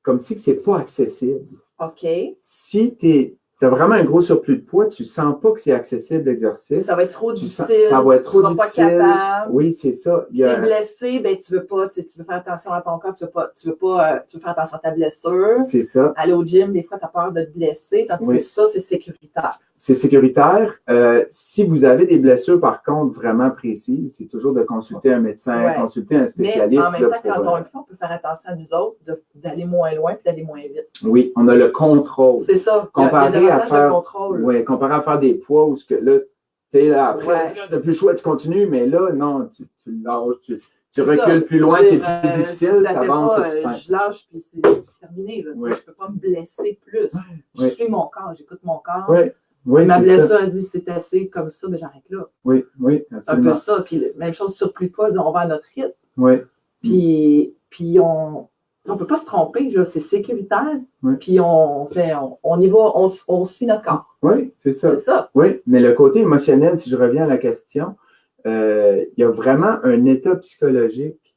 Speaker 2: comme si ce n'est pas accessible.
Speaker 1: OK.
Speaker 2: Si tu as vraiment un gros surplus de poids, tu ne sens pas que c'est accessible l'exercice.
Speaker 1: Ça va être trop difficile.
Speaker 2: Ça va être trop
Speaker 1: tu ne seras
Speaker 2: difficile.
Speaker 1: pas capable.
Speaker 2: Oui, c'est ça.
Speaker 1: Tu es blessé, ben, tu veux faire attention à ton corps, tu veux faire attention à ta blessure.
Speaker 2: C'est ça.
Speaker 1: Aller au gym, des fois, tu as peur de te blesser, tandis que ça, c'est sécuritaire.
Speaker 2: C'est sécuritaire. Si vous avez des blessures, par contre, vraiment précises, c'est toujours de consulter un médecin, consulter un spécialiste.
Speaker 1: Mais en même temps, quand on le fait, on peut faire attention à nous autres, d'aller moins loin et d'aller moins vite.
Speaker 2: Oui, on a le contrôle.
Speaker 1: C'est ça.
Speaker 2: Comparé à faire,
Speaker 1: contrôle.
Speaker 2: Oui, comparé à faire des poids où ce que là, tu sais, là, après, tu n'as plus le choix, tu continues, mais là, non, tu lâches, tu recules plus loin, c'est plus difficile, tu avances.
Speaker 1: Je lâche, puis c'est terminé. Là, je ne peux pas me blesser plus. Je suis mon corps, j'écoute mon corps.
Speaker 2: Oui,
Speaker 1: si ma blessure a dit c'est assez comme ça, ben j'arrête là.
Speaker 2: Oui, absolument.
Speaker 1: Un peu ça. Puis même chose sur plus pas, on va à notre rythme.
Speaker 2: Oui.
Speaker 1: Puis on ne peut pas se tromper, là, c'est sécuritaire.
Speaker 2: Oui.
Speaker 1: Puis on y va, on suit notre corps.
Speaker 2: Oui, c'est ça.
Speaker 1: C'est ça.
Speaker 2: Oui, mais le côté émotionnel, si je reviens à la question, il y a vraiment un état psychologique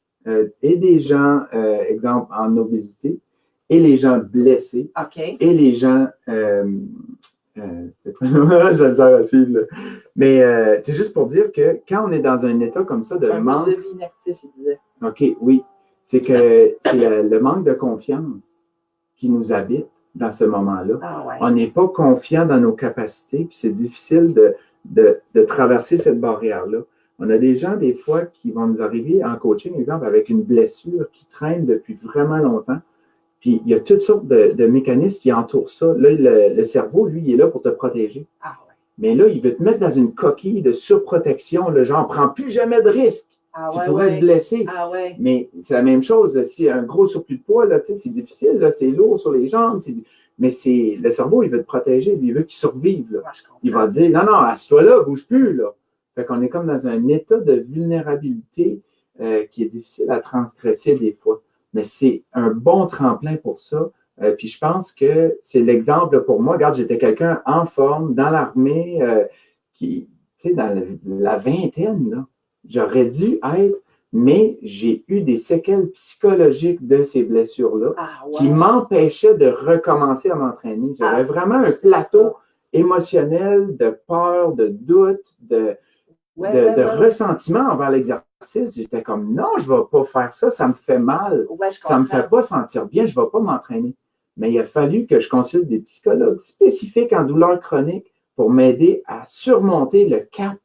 Speaker 2: et des gens, exemple, en obésité, et les gens blessés, et les gens... j'ai le dire à suivre, là. Mais c'est juste pour dire que quand on est dans un état comme ça de
Speaker 1: un
Speaker 2: manque...
Speaker 1: mode de vie inactif, il disait.
Speaker 2: OK, oui. C'est que c'est le manque de confiance qui nous habite dans ce moment-là.
Speaker 1: Ah ouais.
Speaker 2: On n'est pas confiant dans nos capacités, puis c'est difficile de traverser cette barrière-là. On a des gens, des fois, qui vont nous arriver en coaching, exemple, avec une blessure qui traîne depuis vraiment longtemps. Puis il y a toutes sortes de mécanismes qui entourent ça. Là, le cerveau, lui, il est là pour te protéger.
Speaker 1: Ah ouais.
Speaker 2: Mais là, il veut te mettre dans une coquille de surprotection, le genre, prends plus jamais de risque. Tu pourrais être blessé.
Speaker 1: Ah ouais.
Speaker 2: Mais c'est la même chose. S'il y a un gros surplus de poids, là, c'est difficile, là, c'est lourd sur les jambes. Mais le cerveau, il veut te protéger, il veut que tu survives. Là. Il va te dire, non, assieds-toi là, bouge plus. Là. Fait qu'on est comme dans un état de vulnérabilité qui est difficile à transgresser des fois. Mais c'est un bon tremplin pour ça. Puis je pense que c'est l'exemple pour moi. Regarde, j'étais quelqu'un en forme, dans l'armée, qui, tu sais, dans la vingtaine, là. J'aurais dû être, mais j'ai eu des séquelles psychologiques de ces blessures-là qui m'empêchaient de recommencer à m'entraîner. J'avais vraiment un plateau émotionnel de peur, de doute, de ressentiment envers l'exercice. J'étais comme, non, je ne vais pas faire ça, ça me fait mal. Ça ne me fait pas sentir bien, je ne vais pas m'entraîner. Mais il a fallu que je consulte des psychologues spécifiques en douleur chronique pour m'aider à surmonter le cap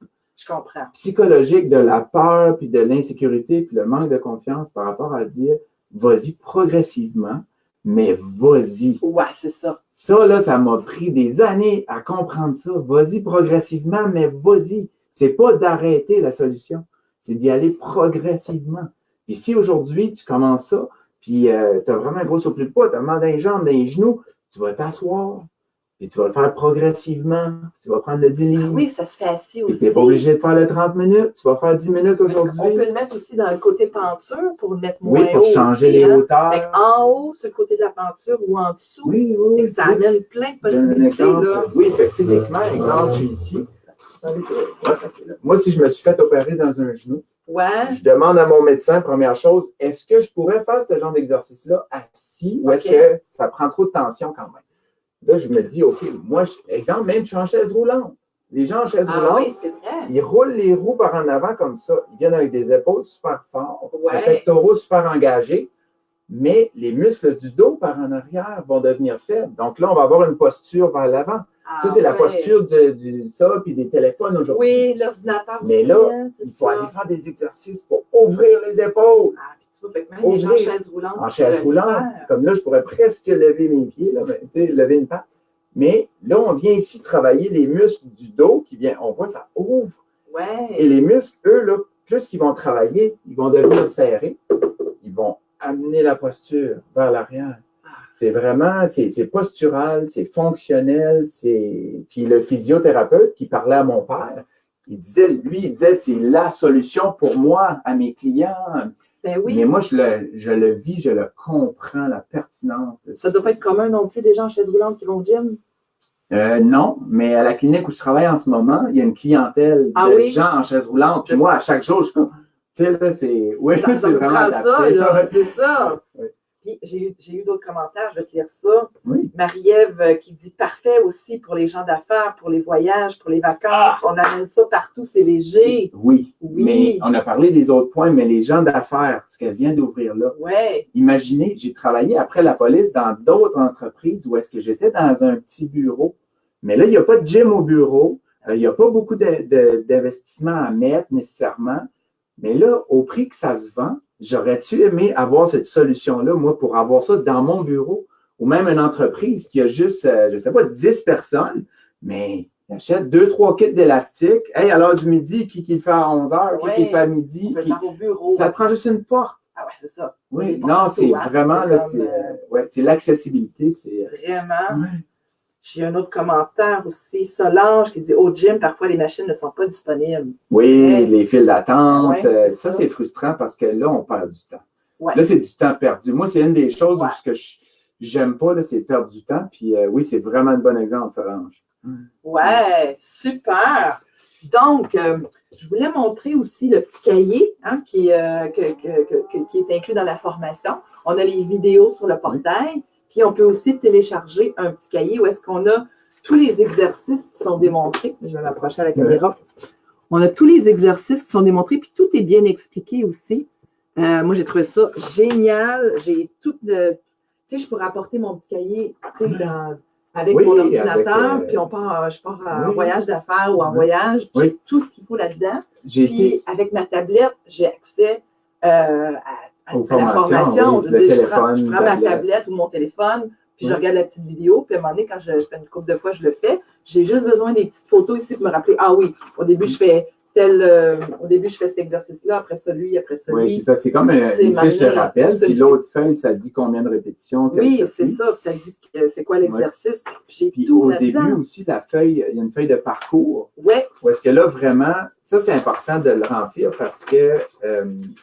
Speaker 2: psychologique de la peur, puis de l'insécurité, puis le manque de confiance par rapport à dire, vas-y progressivement, mais vas-y.
Speaker 1: Ouais, c'est ça.
Speaker 2: Ça, là, ça m'a pris des années à comprendre ça. Vas-y progressivement, mais vas-y. C'est pas d'arrêter la solution, c'est d'y aller progressivement. Puis si aujourd'hui, tu commences ça, puis tu as vraiment un gros surplus de poids, tu as mal dans les jambes, dans les genoux, tu vas t'asseoir, Puis tu vas le faire progressivement. Tu vas prendre le 10 livres.
Speaker 1: Oui, ça se fait assis
Speaker 2: Puis
Speaker 1: aussi.
Speaker 2: tu n'es pas obligé de faire les 30 minutes. Tu vas faire 10 minutes aujourd'hui.
Speaker 1: On peut le mettre aussi dans le côté penture pour le mettre moins
Speaker 2: Oui, pour
Speaker 1: haut
Speaker 2: changer
Speaker 1: aussi,
Speaker 2: les
Speaker 1: hein.
Speaker 2: hauteurs.
Speaker 1: Fait en haut, sur le côté de la penture ou en dessous.
Speaker 2: Oui, oui.
Speaker 1: Fait que ça amène plein de possibilités. Là.
Speaker 2: Oui, fait que physiquement, exemple, je suis ici. Moi, si je me suis fait opérer dans un genou, je demande à mon médecin, première chose, est-ce que je pourrais faire ce genre d'exercice-là assis ou est-ce que ça prend trop de tension quand même? Là, je me dis, OK, moi, exemple, même je suis en chaise roulante. Les gens en chaise roulante, ils roulent les roues par en avant comme ça. Ils viennent avec des épaules super fortes, des pectoraux super engagés, mais les muscles du dos par en arrière vont devenir faibles. Donc là, on va avoir une posture vers l'avant. Ça, c'est la posture de ça, puis des téléphones aujourd'hui.
Speaker 1: Oui, l'ordinateur aussi.
Speaker 2: Mais là, il faut aller faire des exercices pour ouvrir les épaules.
Speaker 1: Ah, puis tu vois, fait que même les gens en chaise roulante.
Speaker 2: En chaise roulante, comme là, je pourrais presque lever mes pieds, là, mais, lever une patte. Mais là, on vient ici travailler les muscles du dos qui viennent, on voit, ça ouvre.
Speaker 1: Ouais.
Speaker 2: Et les muscles, eux, là, plus qu'ils vont travailler, ils vont devenir serrés. Ils vont amener la posture vers l'arrière. C'est vraiment, c'est postural, c'est fonctionnel, puis le physiothérapeute qui parlait à mon père, il disait, c'est la solution pour moi, à mes clients.
Speaker 1: Ben oui.
Speaker 2: Mais moi, je le vis, je le comprends, la pertinence.
Speaker 1: Ça ne doit pas être commun non plus, des gens en chaise roulante qui vont au gym?
Speaker 2: Non, mais à la clinique où je travaille en ce moment, il y a une clientèle de gens en chaise roulante. Puis moi, à chaque jour, je suis comme, tu sais, là, c'est vraiment adapté.
Speaker 1: C'est ça.
Speaker 2: Oui.
Speaker 1: Puis j'ai eu d'autres commentaires, je vais te lire ça.
Speaker 2: Oui.
Speaker 1: Marie-Ève qui dit parfait aussi pour les gens d'affaires, pour les voyages, pour les vacances. On amène ça partout, c'est léger.
Speaker 2: Oui, mais on a parlé des autres points, mais les gens d'affaires, ce qu'elle vient d'ouvrir là.
Speaker 1: Ouais.
Speaker 2: Imaginez, j'ai travaillé après la police dans d'autres entreprises où est-ce que j'étais dans un petit bureau. Mais là, il n'y a pas de gym au bureau. Il n'y a pas beaucoup d'investissement à mettre nécessairement. Mais là, au prix que ça se vend, j'aurais-tu aimé avoir cette solution-là, moi, pour avoir ça dans mon bureau, ou même une entreprise qui a juste, je ne sais pas, 10 personnes, mais il achète 2-3 kits d'élastique. Hey, à l'heure du midi, qui le fait à 11 h, qui le fait à midi.
Speaker 1: On peut le faire au bureau.
Speaker 2: Ça te prend juste une porte.
Speaker 1: Ah ouais, c'est ça.
Speaker 2: Oui, non, c'est vraiment, là, c'est l'accessibilité.
Speaker 1: Vraiment. Ouais. J'ai un autre commentaire aussi, Solange, qui dit au gym, parfois les machines ne sont pas disponibles.
Speaker 2: Oui, les files d'attente. Ça, c'est frustrant parce que là, on perd du temps. Ouais. Là, c'est du temps perdu. Moi, c'est une des choses où ce que j'aime pas, là, c'est perdre du temps. Puis oui, c'est vraiment un bon exemple, Solange.
Speaker 1: Ouais, super. Donc, je voulais montrer aussi le petit cahier qui est inclus dans la formation. On a les vidéos sur le portail. Puis, on peut aussi télécharger un petit cahier où est-ce qu'on a tous les exercices qui sont démontrés. Je vais m'approcher à la caméra. On a tous les exercices qui sont démontrés, puis tout est bien expliqué aussi. Moi, j'ai trouvé ça génial. J'ai tout le... Tu sais, je pourrais apporter mon petit cahier, tu sais, avec mon ordinateur, puis je pars en voyage d'affaires ou en voyage. J'ai tout ce qu'il faut là-dedans. Puis, avec ma tablette, j'ai accès à la formation, je prends ma tablette ou mon téléphone, puis je regarde la petite vidéo, puis à un moment donné, quand je fais une couple de fois, je le fais. J'ai juste besoin des petites photos ici pour me rappeler, ah oui, au début, je fais cet exercice-là, après celui.
Speaker 2: Oui, c'est ça. C'est comme une fiche de rappel, puis l'autre feuille, ça dit combien de répétitions.
Speaker 1: Oui, c'est ça. Puis ça dit c'est quoi l'exercice.
Speaker 2: Puis au début aussi, la feuille, il y a une feuille de parcours.
Speaker 1: Oui.
Speaker 2: Où est-ce que là, vraiment, ça, c'est important de le remplir parce que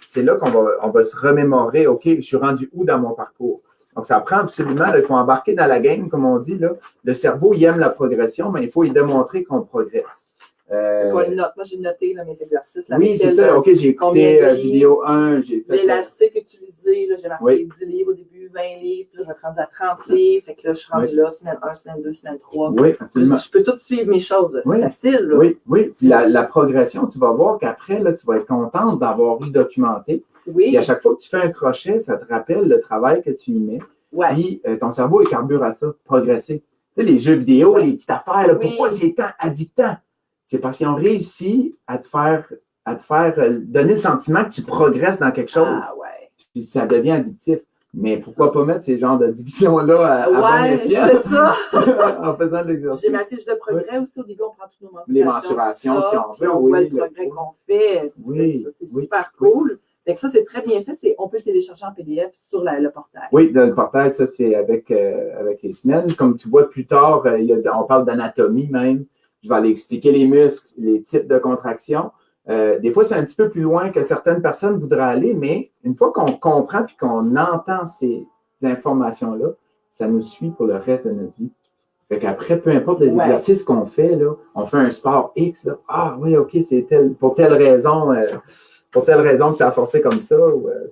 Speaker 2: c'est là qu'on va se remémorer, OK, je suis rendu où dans mon parcours? Donc, ça prend absolument, là, il faut embarquer dans la game, comme on dit. Là. Le cerveau, il aime la progression, mais il faut lui démontrer qu'on progresse.
Speaker 1: Moi, j'ai noté là, mes exercices. Là,
Speaker 2: oui, c'est ça. OK, j'ai écouté vidéo 1.
Speaker 1: L'élastique utilisé, j'ai marqué 10 livres au début, 20 livres. Puis là, je vais être rendu à 30 livres. Fait que là, je suis rendu là, semaine 1, semaine 2, semaine 3.
Speaker 2: Oui, absolument.
Speaker 1: Je peux tout suivre mes choses. C'est facile. Là.
Speaker 2: Oui. Puis la progression, tu vas voir qu'après, là, tu vas être contente d'avoir eu documenté.
Speaker 1: Oui.
Speaker 2: Et à chaque fois que tu fais un crochet, ça te rappelle le travail que tu y mets.
Speaker 1: Ouais.
Speaker 2: Puis ton cerveau est carbure à ça, progresser. Tu sais, les jeux vidéo, les petites affaires, là, pourquoi c'est tant addictant? C'est parce qu'ils ont réussi à te faire donner le sentiment que tu progresses dans quelque chose.
Speaker 1: Ah ouais.
Speaker 2: Puis ça devient addictif. Mais pourquoi pas mettre ces genres d'addictions-là à bon escient?
Speaker 1: C'est ça.
Speaker 2: En faisant de l'exercice.
Speaker 1: J'ai ma fiche de progrès aussi. Au début, on prend toutes nos mensurations.
Speaker 2: Les mensurations, si on veut.
Speaker 1: On voit le progrès qu'on fait. C'est super cool. Fait que ça, c'est très bien fait. On peut le télécharger en PDF sur le portail.
Speaker 2: Oui, le portail, ça, c'est avec les semaines. Comme tu vois plus tard, on parle d'anatomie même. Je vais aller expliquer les muscles, les types de contractions. Des fois, c'est un petit peu plus loin que certaines personnes voudraient aller, mais une fois qu'on comprend et qu'on entend ces informations-là, ça nous suit pour le reste de notre vie. Fait qu'après, peu importe les exercices qu'on fait, là, on fait un sport X, là, ah oui, OK, c'est pour telle raison que ça a forcé comme ça.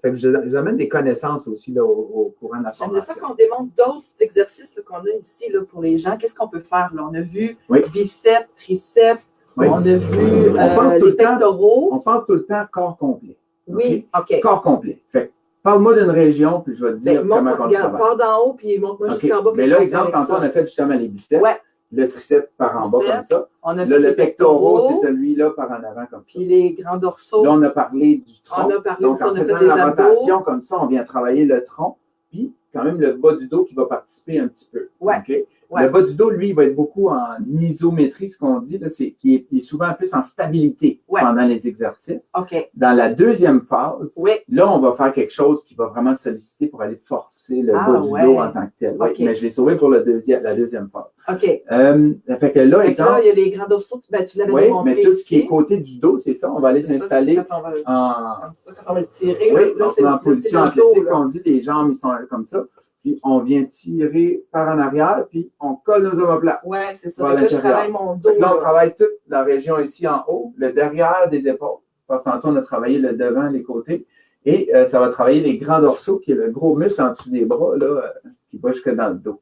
Speaker 2: Fait que j'amène des connaissances aussi là, au courant de la formation.
Speaker 1: J'aimerais ça qu'on démontre d'autres exercices qu'on a ici là, pour les gens. Qu'est-ce qu'on peut faire? Là? On a vu biceps, triceps, on a vu les pectoraux.
Speaker 2: On pense tout le temps corps complet.
Speaker 1: Oui, OK.
Speaker 2: Corps complet. Fait que, parle-moi d'une région, puis je vais te dire comment on le travaille.
Speaker 1: Part d'en haut, puis montre-moi jusqu'en bas.
Speaker 2: Mais là, exemple, tantôt, on a fait justement les biceps.
Speaker 1: Ouais.
Speaker 2: Le triceps par en bas comme ça.
Speaker 1: On a
Speaker 2: là, le pectoral, c'est celui-là par en avant comme ça.
Speaker 1: Puis les grands dorsaux.
Speaker 2: Là, on a parlé du tronc.
Speaker 1: On a parlé
Speaker 2: donc,
Speaker 1: aussi,
Speaker 2: en faisant la rotation comme ça, on vient travailler le tronc, puis quand même le bas du dos qui va participer un petit peu.
Speaker 1: Ouais.
Speaker 2: Okay? Le bas du dos, lui, il va être beaucoup en isométrie, ce qu'on dit, là, qui est souvent plus en stabilité pendant les exercices.
Speaker 1: Okay.
Speaker 2: Dans la deuxième phase, là, on va faire quelque chose qui va vraiment solliciter pour aller forcer le bas du dos en tant que tel. Okay. Mais je l'ai sauvé pour la deuxième phase.
Speaker 1: OK.
Speaker 2: Fait que là, exemple,
Speaker 1: là, il y a les grands dorsaux, tu l'avais démontré.
Speaker 2: Mais tout ce qui est côté du dos, c'est ça. On va aller s'installer
Speaker 1: quand on va le tirer.
Speaker 2: Oui, là, c'est en position athlétique, on dit les jambes, ils sont comme ça. Puis on vient tirer par en arrière, puis on colle nos omoplates.
Speaker 1: Oui, c'est ça. Là, je travaille mon dos.
Speaker 2: Là, on travaille toute la région ici en haut, le derrière des épaules. Parce que tantôt, on a travaillé le devant, les côtés. Et ça va travailler les grands dorsaux, qui est le gros muscle en dessous des bras, là, qui va jusque dans le dos.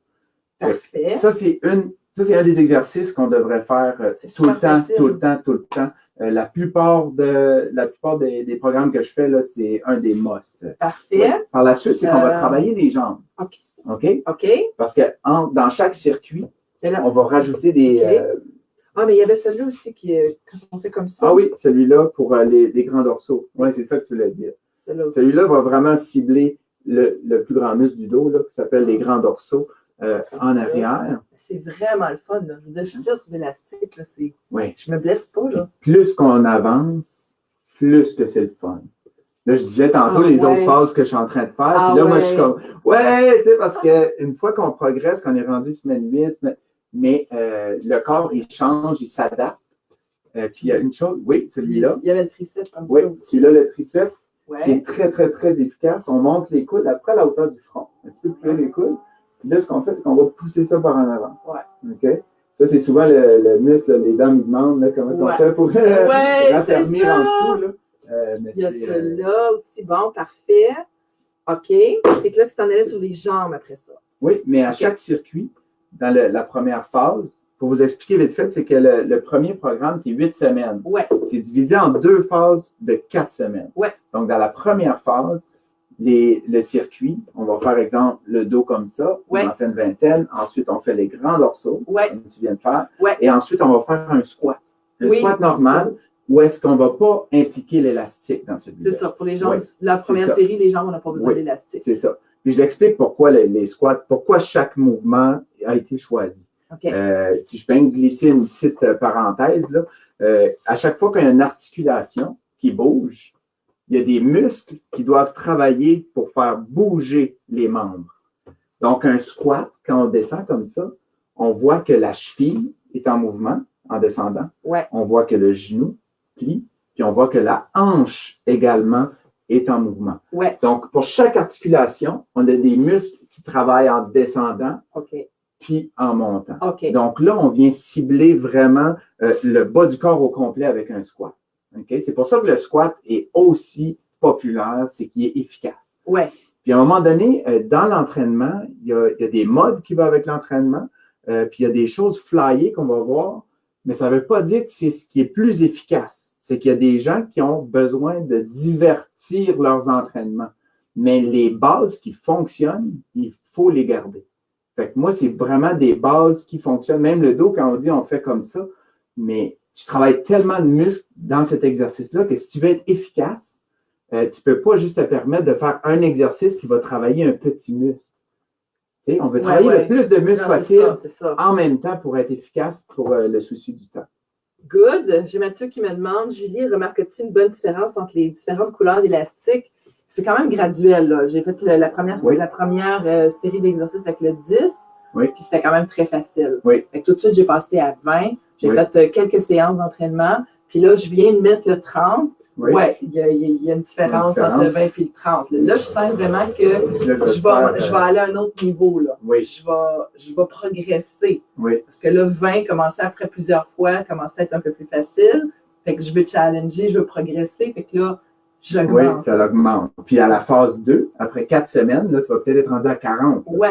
Speaker 1: Parfait.
Speaker 2: Ça, c'est un des exercices qu'on devrait faire tout le temps. La plupart des programmes que je fais, là, c'est un des musts.
Speaker 1: Parfait.
Speaker 2: Oui. Par la suite, c'est qu'on va travailler les jambes.
Speaker 1: OK.
Speaker 2: Parce que dans chaque circuit, on va rajouter des...
Speaker 1: mais il y avait celui-là aussi quand on fait comme ça.
Speaker 2: Ah oui, celui-là pour les grands dorsaux. Oui, c'est ça que tu voulais dire. Celui-là va vraiment cibler le plus grand muscle du dos, là, qui s'appelle les grands dorsaux. En arrière.
Speaker 1: C'est vraiment le fun. Là. Je veux dire, je tire sur l'élastique. Là,
Speaker 2: oui.
Speaker 1: Je me blesse pas. Là.
Speaker 2: Plus qu'on avance, plus que c'est le fun. Là, je disais tantôt les autres phases que je suis en train de faire. Puis là, moi, je suis comme, tu sais, parce qu'une fois qu'on progresse, qu'on est rendu semaine 8, mais le corps, il change, il s'adapte. Puis il y a une chose, celui-là.
Speaker 1: Il y avait le triceps comme ça.
Speaker 2: Oui, celui-là, le triceps, qui est très, très, très efficace. On monte les coudes après la hauteur du front. Un petit peu plus les coudes. Puis là, ce qu'on fait, c'est qu'on va pousser ça par en avant. OK? Ça, c'est souvent le muscle, les dames, ils demandent là, comment on fait pour raffermir en dessous. Là.
Speaker 1: Il y a celui-là aussi. Bon, parfait. OK. Et que là, tu t'en allais sur les jambes après ça.
Speaker 2: Oui, mais à chaque circuit, dans la première phase, pour vous expliquer vite fait, c'est que le premier programme, c'est 8 semaines. C'est divisé en 2 phases de 4 semaines. Donc, dans la première phase, le circuit, on va faire, exemple, le dos comme ça, on en fait une vingtaine. Ensuite, on fait les grands dorsaux, comme tu viens de faire. Et ensuite, on va faire un squat. Un squat normal, où est-ce qu'on ne va pas impliquer l'élastique dans celui-là.
Speaker 1: C'est ça. Pour les jambes, la première série, les jambes, on n'a pas besoin d'élastique.
Speaker 2: C'est ça. Puis je l'explique pourquoi les squats, pourquoi chaque mouvement a été choisi. Si je peux glisser une petite parenthèse, là, à chaque fois qu'il y a une articulation qui bouge, il y a des muscles qui doivent travailler pour faire bouger les membres. Donc, un squat, quand on descend comme ça, on voit que la cheville est en mouvement en descendant. On voit que le genou plie, puis on voit que la hanche également est en mouvement. Donc, pour chaque articulation, on a des muscles qui travaillent en descendant, puis en montant. Donc là, on vient cibler vraiment le bas du corps au complet avec un squat. C'est pour ça que le squat est aussi populaire, c'est qu'il est efficace. Puis à un moment donné, dans l'entraînement, il y a des modes qui vont avec l'entraînement, puis il y a des choses flyées qu'on va voir, mais ça ne veut pas dire que c'est ce qui est plus efficace. C'est qu'il y a des gens qui ont besoin de divertir leurs entraînements. Mais les bases qui fonctionnent, il faut les garder. Fait que moi, c'est vraiment des bases qui fonctionnent. Même le dos, quand on dit on fait comme ça, mais tu travailles tellement de muscles dans cet exercice-là que si tu veux être efficace, tu ne peux pas juste te permettre de faire un exercice qui va travailler un petit muscle. On veut travailler le plus de muscles possible en même temps pour être efficace pour le souci du temps.
Speaker 1: Good. J'ai Mathieu qui me demande, Julie, remarques-tu une bonne différence entre les différentes couleurs d'élastique? C'est quand même graduel, là. J'ai fait la première série d'exercices avec le 10, puis c'était quand même très facile.
Speaker 2: Oui.
Speaker 1: Fait que tout de suite, j'ai passé à 20. J'ai fait quelques séances d'entrement, puis là, je viens de mettre le 30. Oui, il y a une différence entre le 20 et le 30. Là, je sens vraiment que je vais aller à un autre niveau. Là.
Speaker 2: Oui.
Speaker 1: Je vais progresser.
Speaker 2: Oui.
Speaker 1: Parce que là, 20 commençait après plusieurs fois, commençait à être un peu plus facile. Fait que je veux challenger, je veux progresser. Fait que là, j'augmente.
Speaker 2: Oui, ça l'augmente. Puis à la phase 2, après 4 semaines, là, tu vas peut-être être rendu à 40.
Speaker 1: Oui,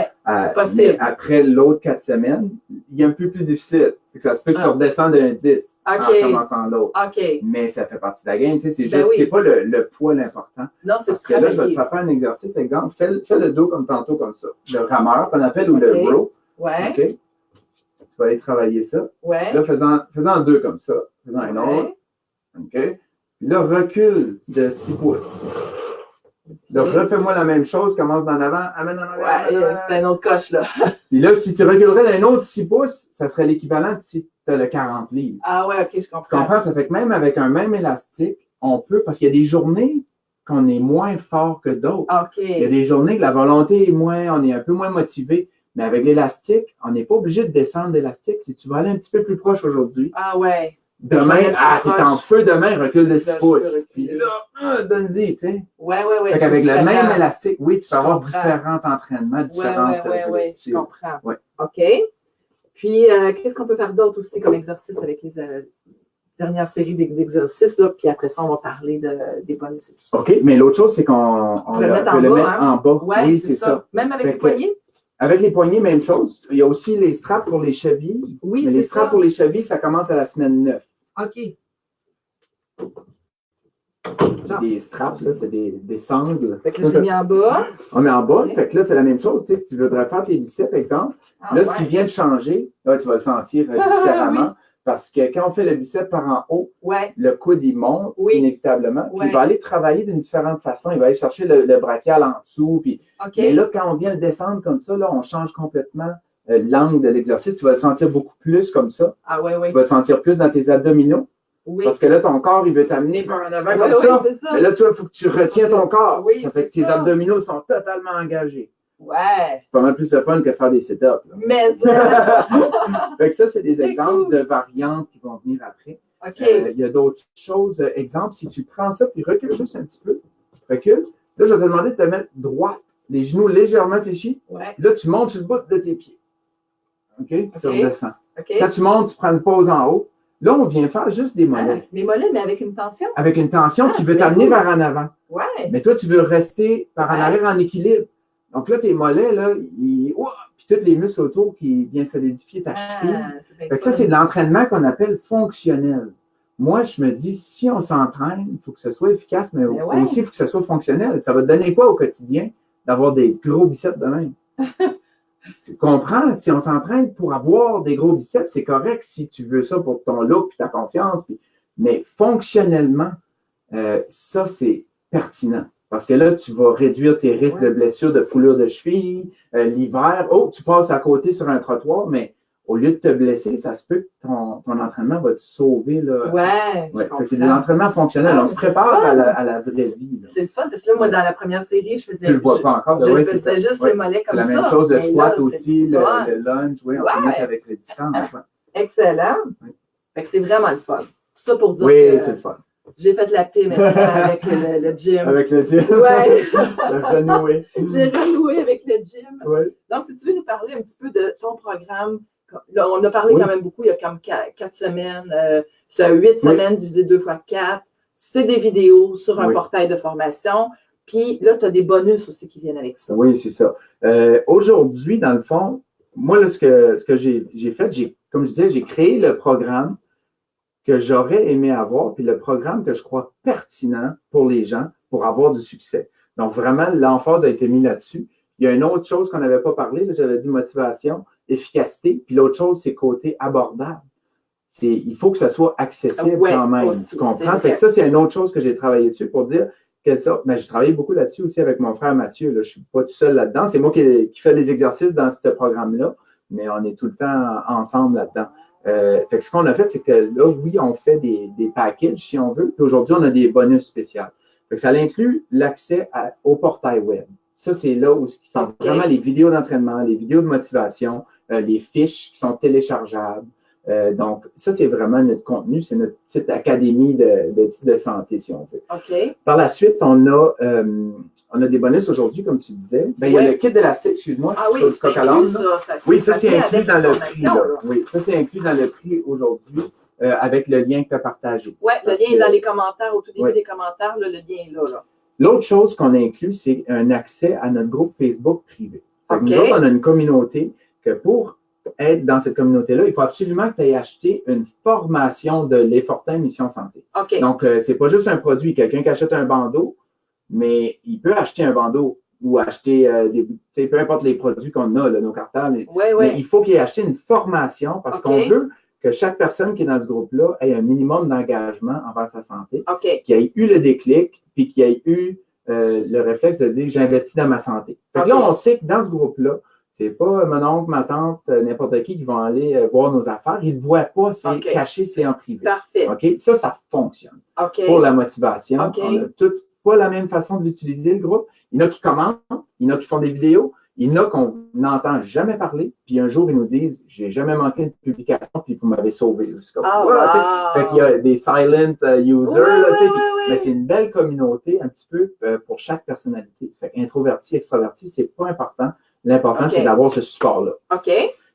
Speaker 1: possible.
Speaker 2: Mais après l'autre 4 semaines, il est un peu plus difficile. Fait que ça se peut que tu redescendes d'un 10 en commençant l'autre. Mais ça fait partie de la game. Tu sais, c'est juste, c'est pas le poids l'important.
Speaker 1: Non, c'est
Speaker 2: parce que là, je vais te faire un exercice. Exemple, fais le dos comme tantôt, comme ça. Le rameur qu'on appelle ou le row.
Speaker 1: Ouais.
Speaker 2: OK? Tu vas aller travailler ça.
Speaker 1: Ouais.
Speaker 2: Là, faisant 2 comme ça. Faisant un autre. OK? Puis là, recule de 6 pouces. Là, refais-moi la même chose, commence d'en avant, amène en arrière.
Speaker 1: Ouais, c'est un autre coche, là.
Speaker 2: Puis là, si tu reculerais d'un autre 6 pouces, ça serait l'équivalent de si tu as le 40 livres.
Speaker 1: Ah ouais, OK, je comprends.
Speaker 2: Tu comprends? Ça fait que même avec un même élastique, on peut, parce qu'il y a des journées qu'on est moins fort que d'autres.
Speaker 1: OK.
Speaker 2: Il y a des journées que la volonté est moins, on est un peu moins motivé. Mais avec l'élastique, on n'est pas obligé de descendre d'élastique. Si tu vas aller un petit peu plus proche aujourd'hui.
Speaker 1: Ah ouais.
Speaker 2: Demain, t'es en feu demain, recule de 6 pouces. Puis là, donne-y, tu sais.
Speaker 1: Ouais.
Speaker 2: Fait qu'avec le même élastique, oui, tu peux avoir différents entraînements, différentes.
Speaker 1: Oui, je comprends.
Speaker 2: Ouais.
Speaker 1: OK. Puis, qu'est-ce qu'on peut faire d'autre aussi comme exercice avec les dernières séries d'exercices, là? Puis après ça, on va parler des bonus et tout ça.
Speaker 2: OK, mais l'autre chose, c'est qu'on peut le mettre en bas.
Speaker 1: Oui, c'est ça. Même avec les poignets?
Speaker 2: Avec les poignets, même chose. Il y a aussi les straps pour les chevilles.
Speaker 1: Oui,
Speaker 2: mais les straps pour les chevilles, ça commence à la semaine 9.
Speaker 1: OK.
Speaker 2: Des straps, là, c'est des sangles.
Speaker 1: Fait que là, j'ai mis en bas.
Speaker 2: On met en bas. Fait que là, c'est la même chose. Tu sais, si tu voudrais faire tes biceps, par exemple, ce qui vient de changer, là, tu vas le sentir différemment. Parce que quand on fait le biceps par en haut, le coude, il monte inévitablement. Puis il va aller travailler d'une différente façon. Il va aller chercher le brachial en dessous. Puis... Mais là, quand on vient le descendre comme ça, là, on change complètement l'angle de l'exercice. Tu vas le sentir beaucoup plus comme ça.
Speaker 1: Ah ouais.
Speaker 2: Tu vas le sentir plus dans tes abdominaux.
Speaker 1: Oui.
Speaker 2: Parce que là, ton corps, il veut t'amener par en avant comme ça. Mais là, toi, il faut que tu retiens ton corps.
Speaker 1: Oui,
Speaker 2: ça fait que tes abdominaux sont totalement engagés.
Speaker 1: Ouais.
Speaker 2: C'est pas mal plus de fun que faire des sit-ups.
Speaker 1: Mais
Speaker 2: fait que ça, c'est des exemples de variantes qui vont venir après.
Speaker 1: OK.
Speaker 2: Il y a d'autres choses. Exemple, si tu prends ça puis recule juste un petit peu. Recule. Là, je vais te demander de te mettre droite, les genoux légèrement fléchis.
Speaker 1: Ouais.
Speaker 2: Là, tu montes sur le bout de tes pieds. OK? Tu redescends.
Speaker 1: OK.
Speaker 2: Quand tu montes, tu prends une pause en haut. Là, on vient faire juste des mollets.
Speaker 1: Des mollets, mais avec une tension?
Speaker 2: Avec une tension qui veut t'amener vers en avant.
Speaker 1: Ouais.
Speaker 2: Mais toi, tu veux rester par en arrière en équilibre. Donc là, tes mollets, là, puis tous les muscles autour qui viennent solidifier ta cheville. Fait que ça, c'est de l'entraînement qu'on appelle fonctionnel. Moi, je me dis, si on s'entraîne, il faut que ce soit efficace, mais aussi, il faut que ce soit fonctionnel. Ça va te donner quoi au quotidien d'avoir des gros biceps de même? Tu comprends? Si on s'entraîne pour avoir des gros biceps, c'est correct si tu veux ça pour ton look et ta confiance. Mais fonctionnellement, ça, c'est pertinent. Parce que là, tu vas réduire tes risques de blessures, de foulure de cheville, l'hiver. Tu passes à côté sur un trottoir, mais au lieu de te blesser, ça se peut que ton entraînement va te sauver. Là. C'est de l'entraînement fonctionnel. On se prépare à la vraie vie.
Speaker 1: C'est le fun, parce que là, moi, dans la première série, je faisais...
Speaker 2: Tu le vois pas encore.
Speaker 1: Je faisais juste le mollet comme ça.
Speaker 2: C'est la même chose, le squat aussi, le lunge. Oui, on peut mettre avec les distances.
Speaker 1: Excellent. Fait que c'est vraiment le fun. Tout ça pour dire
Speaker 2: que c'est le fun.
Speaker 1: J'ai fait la paix maintenant avec le gym.
Speaker 2: Avec le gym?
Speaker 1: Oui.
Speaker 2: renoué.
Speaker 1: J'ai renoué avec le gym.
Speaker 2: Oui.
Speaker 1: Donc, si tu veux nous parler un petit peu de ton programme, là, on a parlé quand même beaucoup, il y a comme 4 semaines, c'est 8 semaines divisé 2 fois 4. C'est des vidéos sur un portail de formation. Puis là, tu as des bonus aussi qui viennent avec ça.
Speaker 2: Oui, c'est ça. Aujourd'hui, dans le fond, moi, là, ce que j'ai fait, comme je disais, j'ai créé le programme que j'aurais aimé avoir, puis le programme que je crois pertinent pour les gens pour avoir du succès. Donc, vraiment, l'emphase a été mise là-dessus. Il y a une autre chose qu'on n'avait pas parlé, là, j'avais dit motivation, efficacité, puis l'autre chose, c'est côté abordable. Il faut que ça soit accessible quand même.
Speaker 1: Aussi,
Speaker 2: tu comprends? Fait que ça, c'est une autre chose que j'ai travaillé dessus pour dire quelle sorte. Mais j'ai travaillé beaucoup là-dessus aussi avec mon frère Mathieu. Là. Je ne suis pas tout seul là-dedans. C'est moi qui fais les exercices dans ce programme-là, mais on est tout le temps ensemble là-dedans. Fait que ce qu'on a fait, c'est que là, oui, on fait des packages, si on veut. Puis aujourd'hui, on a des bonus spéciaux. Fait que ça inclut l'accès au portail web. Ça, c'est là où sont vraiment les vidéos d'entraînement, les vidéos de motivation, les fiches qui sont téléchargeables. Donc, ça, c'est vraiment notre contenu. C'est notre petite académie de santé, si on veut.
Speaker 1: OK.
Speaker 2: Par la suite, on a des bonus aujourd'hui, comme tu disais. Ben, il y a le kit d'élastique, excuse-moi.
Speaker 1: Ah oui, c'est inclus, ça.
Speaker 2: Oui, ça, c'est inclus dans le prix. Oui, ça, c'est inclus dans le prix aujourd'hui avec le lien que tu as partagé.
Speaker 1: Oui, le lien est dans les commentaires, au tout début des commentaires, le lien est là.
Speaker 2: L'autre chose qu'on a inclus, c'est un accès à notre groupe Facebook privé.
Speaker 1: Okay.
Speaker 2: Nous autres, on a une communauté que pour être dans cette communauté-là, il faut absolument que tu aies acheté une formation de l'Effortin Mission Santé.
Speaker 1: Okay.
Speaker 2: Donc, c'est pas juste un produit. Quelqu'un qui achète un bandeau, mais il peut acheter un bandeau ou acheter peu importe les produits qu'on a, là, nos cartables. Mais il faut qu'il ait acheté une formation parce qu'on veut que chaque personne qui est dans ce groupe-là ait un minimum d'engagement envers sa santé, qu'il ait eu le déclic, puis qu'il ait eu le réflexe de dire « j'investis dans ma santé ». Fait que là, on sait que dans ce groupe-là, c'est pas mon oncle, ma tante, n'importe qui vont aller voir nos affaires. Ils ne voient pas, c'est caché, c'est en privé.
Speaker 1: Parfait.
Speaker 2: Okay? Ça fonctionne. Pour la motivation, on a toutes pas la même façon de l'utiliser, le groupe. Il y en a qui commentent, il y en a qui font des vidéos, il y en a qu'on n'entend jamais parler, puis un jour, ils nous disent « j'ai jamais manqué une publication, puis vous m'avez sauvé. » Fait qu'il y a des silent users, mais c'est une belle communauté un petit peu pour chaque personnalité. Fait introverti, extraverti, c'est pas important. L'important, c'est d'avoir ce support-là.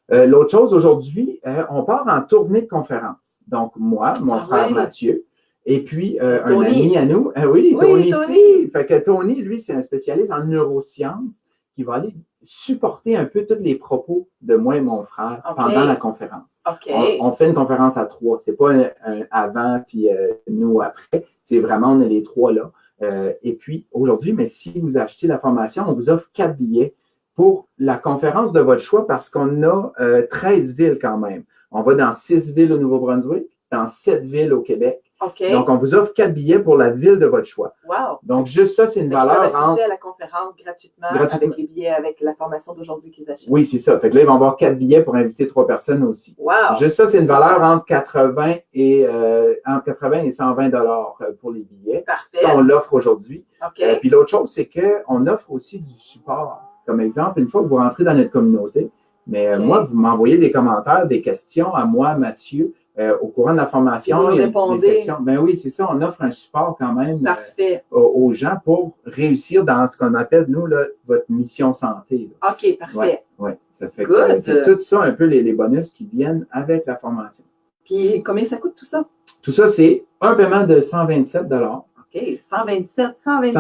Speaker 2: L'autre chose, aujourd'hui, on part en tournée de conférence. Donc, moi, mon frère Mathieu, et puis un ami à nous. Tony ici. Fait que Tony, lui, c'est un spécialiste en neurosciences qui va aller supporter un peu tous les propos de moi et mon frère pendant la conférence. On fait une conférence à 3. C'est pas un avant puis nous après. C'est vraiment, on est les 3 là. Et puis, aujourd'hui, mais si vous achetez la formation, on vous offre 4 billets pour la conférence de votre choix parce qu'on a 13 villes quand même. On va dans 6 villes au Nouveau-Brunswick, dans 7 villes au Québec. Donc, on vous offre 4 billets pour la ville de votre choix.
Speaker 1: Wow.
Speaker 2: Donc, juste ça, c'est une valeur.
Speaker 1: Ils peuvent assister à la conférence gratuitement avec les billets, avec la formation d'aujourd'hui qu'ils achètent.
Speaker 2: Oui, c'est ça. Fait que là, ils vont avoir 4 billets pour inviter 3 personnes aussi.
Speaker 1: Wow.
Speaker 2: Juste ça, c'est une valeur entre 80 et 120 $ pour les billets.
Speaker 1: Parfait.
Speaker 2: Ça, on l'offre aujourd'hui.
Speaker 1: Okay.
Speaker 2: Puis l'autre chose, c'est qu'on offre aussi du support. Comme exemple, une fois que vous rentrez dans notre communauté, mais moi, vous m'envoyez des commentaires, des questions à moi, Mathieu, au courant de la formation.
Speaker 1: Il y a des sections.
Speaker 2: Ben oui, c'est ça. On offre un support quand même
Speaker 1: aux
Speaker 2: gens pour réussir dans ce qu'on appelle, nous, là, votre mission santé.
Speaker 1: Là. OK, parfait.
Speaker 2: Oui, ça fait que c'est tout ça, un peu les bonus qui viennent avec la formation.
Speaker 1: Puis, combien ça coûte tout ça?
Speaker 2: Tout ça, c'est un paiement de 127 $.
Speaker 1: OK, 127, ça
Speaker 2: inclut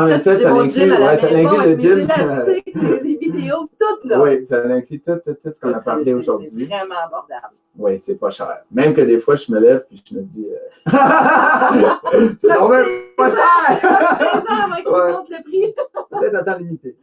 Speaker 2: le gym.
Speaker 1: Les élastiques, les vidéos, tout là.
Speaker 2: Oui, ça inclut tout ce qu'on a parlé aujourd'hui.
Speaker 1: C'est vraiment abordable.
Speaker 2: Oui, c'est pas cher. Même que des fois, je me lève et je me dis c'est vraiment pas cher!
Speaker 1: Avant qu'ils comptent le prix.
Speaker 2: Peut-être à temps limité.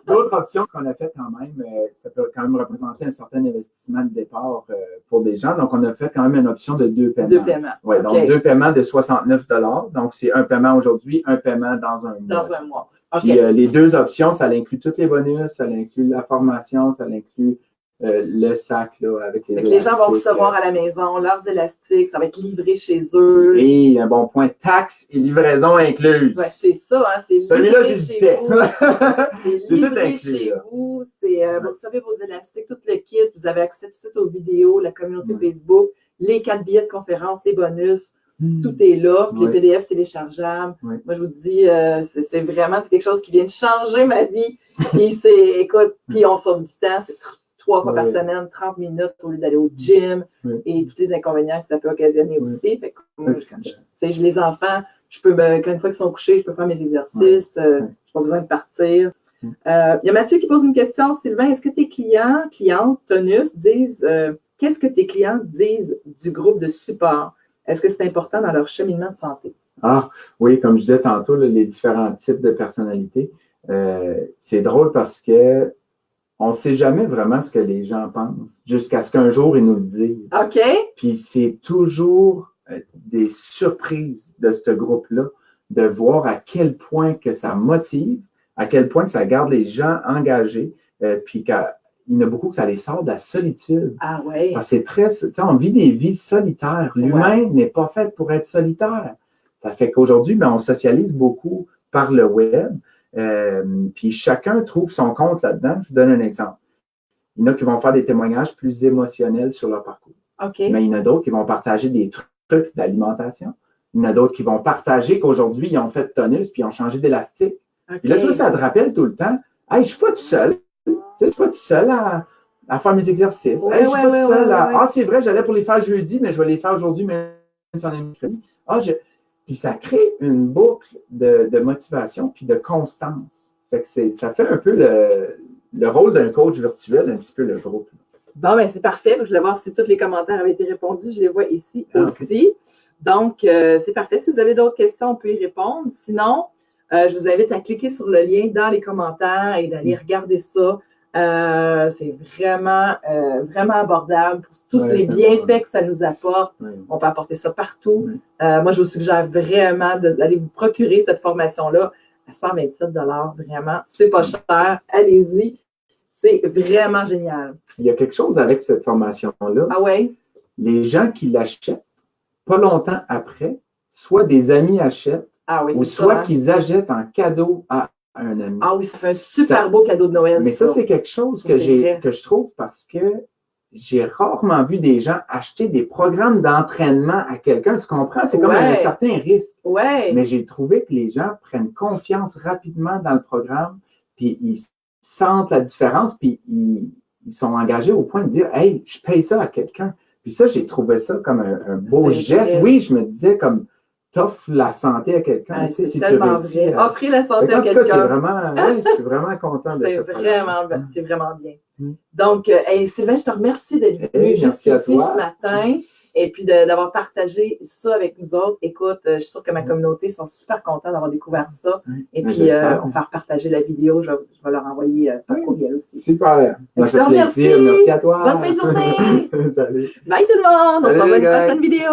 Speaker 2: D'autres options, ce qu'on a fait quand même, ça peut quand même représenter un certain investissement de départ pour des gens. Donc, on a fait quand même une option de 2 paiements.
Speaker 1: 2 paiements.
Speaker 2: Oui, donc 2 paiements de 69 $. Donc, c'est un paiement aujourd'hui, un paiement dans un mois.
Speaker 1: Dans un mois.
Speaker 2: Puis, les 2 options, ça inclut tous les bonus, ça inclut la formation, ça inclut le sac là, avec les élastiques.
Speaker 1: Les gens vont recevoir à la maison leurs élastiques, ça va être livré chez eux.
Speaker 2: Et un bon point, taxes et livraison incluses.
Speaker 1: Ouais, c'est ça, hein, c'est livré
Speaker 2: celui-là,
Speaker 1: chez
Speaker 2: j'hésitais.
Speaker 1: vous. C'est livré chez vous. Vous recevez vos élastiques, tout le kit. Vous avez accès tout de suite aux vidéos, la communauté Facebook, les 4 billets de conférence, les bonus. Tout est là, puis les PDF téléchargeables. Moi, je vous dis, c'est vraiment quelque chose qui vient de changer ma vie. Puis puis on sauve du temps, c'est 3 fois par semaine, 30 minutes au lieu d'aller au gym et tous les inconvénients que ça peut occasionner aussi. Fait que, j'ai les enfants, quand une fois qu'ils sont couchés, je peux faire mes exercices, je n'ai pas besoin de partir. Il y a Mathieu qui pose une question. Sylvain, est-ce que tes clientes, Tonus, disent, qu'est-ce que tes clients disent du groupe de support? Est-ce que c'est important dans leur cheminement de santé?
Speaker 2: Ah, oui, comme je disais tantôt, là, les différents types de personnalités. C'est drôle parce que on ne sait jamais vraiment ce que les gens pensent jusqu'à ce qu'un jour, ils nous le disent.
Speaker 1: OK.
Speaker 2: Puis c'est toujours des surprises de ce groupe-là, de voir à quel point que ça motive, à quel point que ça garde les gens engagés, puis il y en a beaucoup que ça les sort de la solitude.
Speaker 1: Ah oui.
Speaker 2: Parce que c'est très, tu sais, on vit des vies solitaires. L'humain n'est pas fait pour être solitaire. Ça fait qu'aujourd'hui, ben, on socialise beaucoup par le web. Puis chacun trouve son compte là-dedans. Je vous donne un exemple. Il y en a qui vont faire des témoignages plus émotionnels sur leur parcours.
Speaker 1: OK.
Speaker 2: Mais il y en a d'autres qui vont partager des trucs d'alimentation. Il y en a d'autres qui vont partager qu'aujourd'hui, ils ont fait de tonus puis ils ont changé d'élastique.
Speaker 1: OK.
Speaker 2: Puis là, toi, ça te rappelle tout le temps, hey, je ne suis pas tout seul. Tu sais, je ne suis pas tout seul à faire mes exercices.
Speaker 1: Ouais,
Speaker 2: Hey, je ne suis pas tout seul à.
Speaker 1: ouais.
Speaker 2: Ah, c'est vrai, j'allais pour les faire jeudi, mais je vais les faire aujourd'hui, même si on est mercredi. Puis ça crée une boucle de motivation puis de constance. Fait que ça fait un peu le rôle d'un coach virtuel, un petit peu le groupe.
Speaker 1: Bon, ben c'est parfait. Je voulais voir si tous les commentaires avaient été répondus. Je les vois ici aussi.
Speaker 2: Okay.
Speaker 1: Donc, c'est parfait. Si vous avez d'autres questions, on peut y répondre. Sinon, je vous invite à cliquer sur le lien dans les commentaires et d'aller regarder ça. C'est vraiment, vraiment abordable pour tous les bienfaits que ça nous apporte. On peut apporter ça partout. Moi, je vous suggère vraiment d'aller vous procurer cette formation-là à 127 $. Vraiment, c'est pas cher. Allez-y. C'est vraiment génial.
Speaker 2: Il y a quelque chose avec cette formation-là.
Speaker 1: Ah ouais?
Speaker 2: Les gens qui l'achètent, pas longtemps après, soit des amis achètent, ou soit qu'ils achètent en cadeau à un ami.
Speaker 1: Ah oui, ça fait un super beau cadeau de Noël.
Speaker 2: Mais ça, c'est quelque chose que je trouve parce que j'ai rarement vu des gens acheter des programmes d'entraînement à quelqu'un. Tu comprends? C'est comme un certain risque.
Speaker 1: Ouais.
Speaker 2: Mais j'ai trouvé que les gens prennent confiance rapidement dans le programme, puis ils sentent la différence, puis ils sont engagés au point de dire « Hey, je paye ça à quelqu'un ». Puis ça, j'ai trouvé ça comme un beau geste. Vrai. Oui, je me disais comme t'offres la santé à quelqu'un.
Speaker 1: C'est si tellement vrai. Offrir la santé à quelqu'un.
Speaker 2: C'est vraiment, je suis vraiment content de ça.
Speaker 1: C'est vraiment bien. Donc, Sylvain, je te remercie d'être venu juste ici ce matin et puis d'avoir partagé ça avec nous autres. Écoute, je suis sûre que ma communauté sont super contents d'avoir découvert ça. Et puis, on va partager la vidéo. Je vais leur envoyer par courriel aussi.
Speaker 2: Super.
Speaker 1: Je te remercie.
Speaker 2: Merci à toi.
Speaker 1: Bonne fin de journée.
Speaker 2: Salut.
Speaker 1: Bye tout le monde. On se revoit une prochaine vidéo.